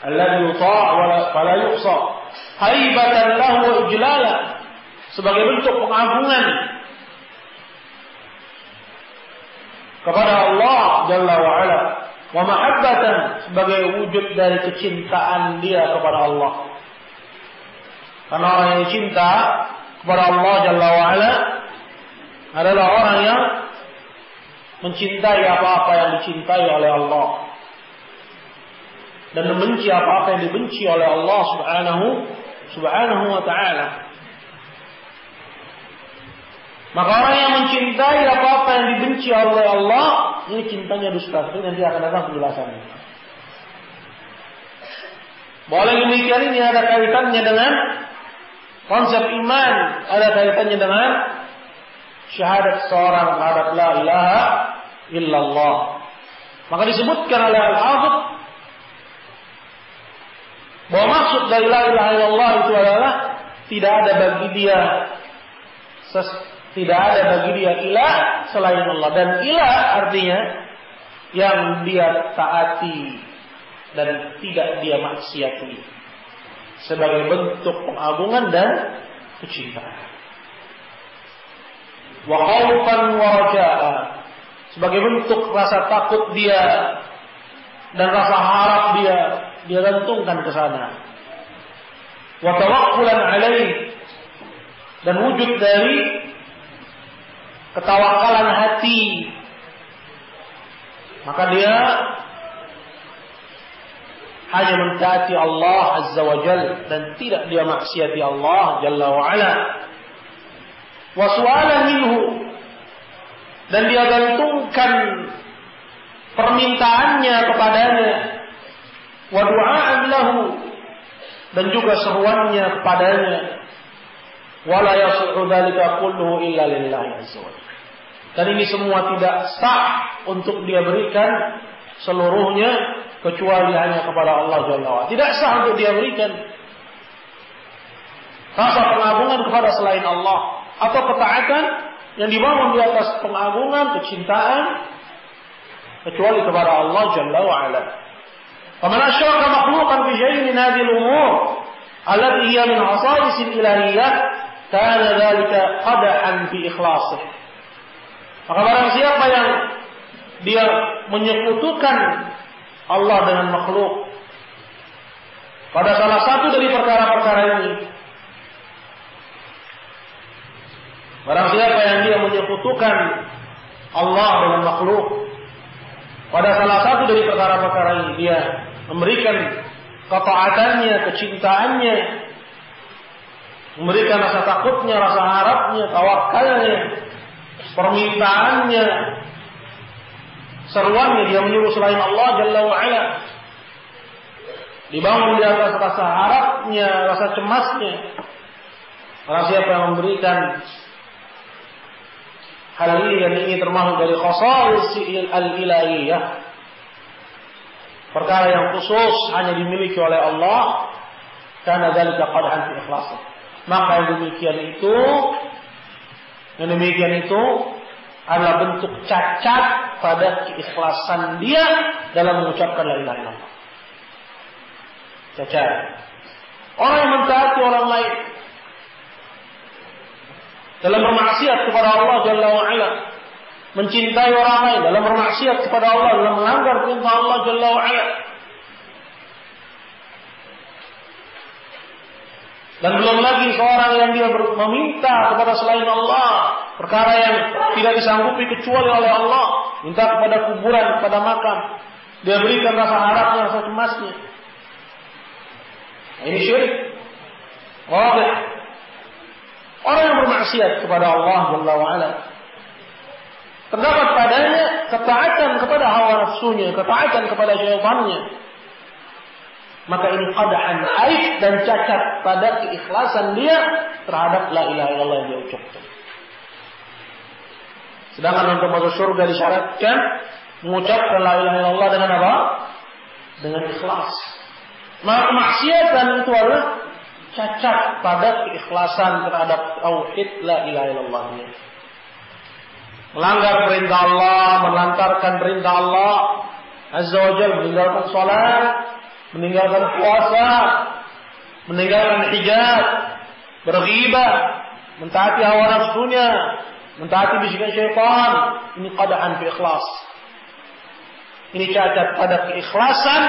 Alladzi yuta' wa la yuqsa haibatan lahu wa ijlala, sebagai bentuk pengagungan kepada Allah Jalla wa Ala, wa mahabbatan, sebagai wujud dari kecintaan dia kepada Allah. Karena orang yang cinta kepada Allah Jalla wa Ala adalah orang yang mencintai apa-apa yang dicintai oleh Allah dan membenci apa-apa yang dibenci oleh Allah Subhanahu wa ta'ala. Maka orang yang mencintai apa-apa yang dibenci oleh Allah, ini cintanya dusta. Ini nanti akan datang penjelasannya. Boleh demikian, ini ada kaitannya dengan konsep iman, ada kaitannya dengan syahadat seorang terhadap la ilaha illallah. Maka disebutkan oleh Al-Hafidz bahwa maksud dari la ilaha illallah itu adalah tidak ada bagi dia ilah selain Allah, dan ilah artinya yang dia taati dan tidak dia maksiati sebagai bentuk pengagungan dan kecintaan. Wa khaufan wa raja'a, sebagai bentuk rasa takut dia dan rasa harap dia gantungkan ke sana. Wa tawakkulan alaih, dan wujud dari ketawakalan hati. Maka dia hanya mentaati Allah Azza wa Jalla dan tidak dia maksiati Allah Jalla wa Ala. Wa su'alan minhu, dan dia gantungkan permintaannya kepadanya. Wa du'a'an lahu, dan juga seruannya kepadanya. Wa la yasihhu dzalika kulluhu illa lillahi azza wa jalla. Dan ini semua tidak sah untuk dia berikan seluruhnya kecuali hanya kepada Allah Jalla wa Ala. Tidak sah untuk dia berikan rasa pengagungan kepada selain Allah atau ketaatan yang dibangun di atas pengagungan, kecintaan, kecuali kepada Allah Jalla wa Ala. Faman asyraka makhluqan fi syai'in min hadhihi al-umur allati hiya min khasa'is al-ilahiyyah kana dzalika qad'an fi ikhlasihi. Maka barang siapa yang dia menyekutukan Allah dengan makhluk pada salah satu dari perkara-perkara ini, barang siapa yang dia menyekutukan Allah dengan makhluk pada salah satu dari perkara-perkara ini, dia memberikan ketaatannya, kecintaannya, memberikan rasa takutnya, rasa harapnya, tawakalnya, permintaannya, seruannya, dia menyuruh selain Allah Jalla wa Ala, dibangun di atas rasa harapnya, rasa cemasnya. Orang siapa yang memberikan hal ini termasuk dari khasa'is al-ilahiyah, perkara yang khusus hanya dimiliki oleh Allah, karena dzalika qad'an fi ikhlasihi. Maka yang demikian itu adalah bentuk cacat pada keikhlasan dia dalam mengucapkan la ilaha illallah. Cacat. Orang yang mentaati orang lain dalam bermaksiat kepada Allah Jalla wa Ala, mencintai orang lain dalam bermaksiat kepada Allah, dalam melanggar perintah Allah Jalla wa Ala, dan belum lagi seorang yang dia meminta kepada selain Allah perkara yang tidak disanggupi kecuali oleh Allah, minta kepada kuburan, kepada makam, dia berikan rasa harapnya, rasa cemasnya. Ini syirik. Orang yang bermaksiat kepada Allah Jalla wa Ala, terdapat padanya ketaatan kepada hawa nafsunya, ketaatan kepada syaitannya, maka ini qad'an aib dan cacat pada keikhlasan dia terhadap la ilaha illallah yang dia ucapkan. Sedangkan untuk masuk surga disyaratkan mengucapkan la ilaha illallah dengan apa? Dengan ikhlas. Maka kemaksiatan itu adalah cacat pada keikhlasan terhadap tauhid la ilaha illallah. melanggar perintah Allah, melantarkan perintah Allah Azza wa Jalla, meninggalkan salat, meninggalkan puasa, meninggalkan hijab, berghibah, mentaati hawa nafsunya, mentaati bisikan syaitan. Ini qad'an fi ikhlas. Ini cacat pada keikhlasan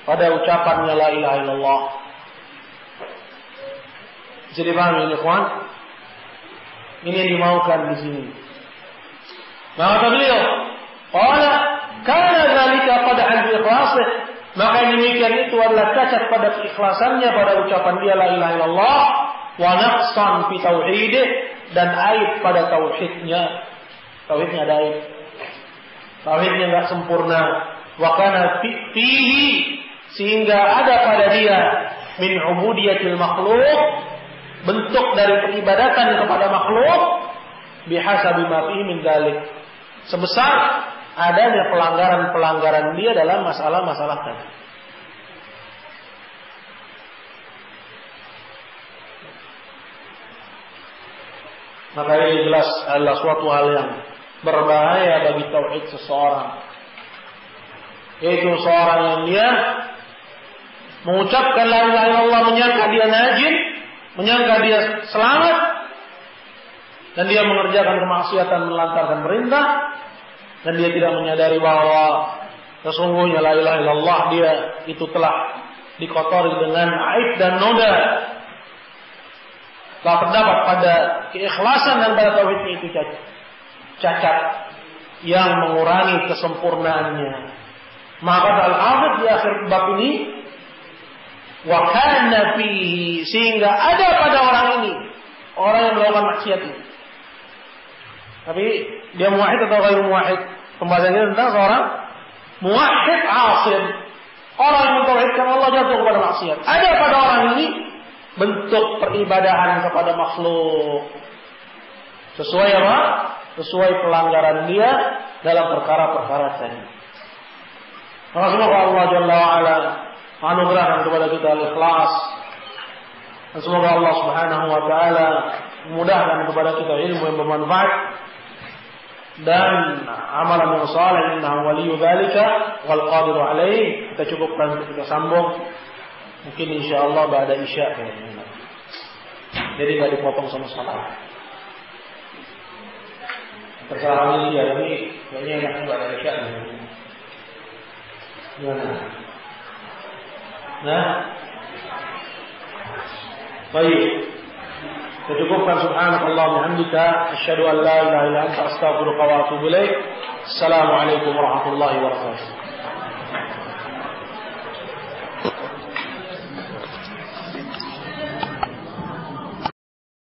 pada ucapannya la ilaha illallah. Jadi paham ini, kawan? Ini yang dimaukan di sini. Maka kata beliau, qala kana dzalika qad'an fi ikhlasih. Maka demikian itu adalah cacat pada keikhlasannya pada ucapan dia la ilaha illallah, wa naqsan fi tauhidih, dan aib pada tauhidnya. Tauhidnya ada aib. Tauhidnya enggak sempurna. Wa kana fihi, sehingga ada pada dia min ubudiyatil makhluk, bentuk dari peribadatan kepada makhluk, bihasabi ma fihi min dzalik, sebesar adanya pelanggaran-pelanggaran dia dalam masalah-masalah tadi. Maka ini jelas adalah suatu hal yang berbahaya bagi tauhid seseorang. Yaitu seorang yang dia mengucapkan la ilaha illallah, menyangka dia najin, menyangka dia selamat, dan dia mengerjakan kemaksiatan, melantarkan perintah, dan dia tidak menyadari bahwa sesungguhnya la ilaha illallah dia itu telah dikotori dengan aib dan noda. Telah terdapat pada keikhlasan dan pada tauhidnya itu cacat yang mengurangi kesempurnaannya. Maka al-hafidz di akhir bab ini, wa kana fihi, sehingga ada pada orang ini, orang yang melakukan maksiat ini. Tapi dia muwahhid atau ghairu muwahhid? Pembahasannya tentang seorang muwahhid asim, orang yang mentauhidkan Allah jatuh kepada maksiat. Ada pada orang ini bentuk peribadahan kepada makhluk. Sesuai apa? Sesuai pelanggaran dia dalam perkara-perkara tadi. Maka semoga Allah Jalla wa'ala anugerahkan kepada kita al-ikhlas, dan semoga Allah Subhanahu wa ta'ala memudahkan kepada kita ilmu yang bermanfaat dan amalan yang saleh. Innahu waliyyu dzalika wal qadiru alaih. Kita cukupkan, kita sambung mungkin insyaallah ba'da isya. Jadi enggak dipotong sama sekali. Terserah ini ya, tapi kayaknya enaknya ba'da isya. Gimana? Nah, baik. Cukupkan. Subhanakallah wa bihamdika, asyhadu an la ilaha illa anta, astaghfiruka wa atubu ilaik. Assalamualaikum warahmatullahi wabarakatuh.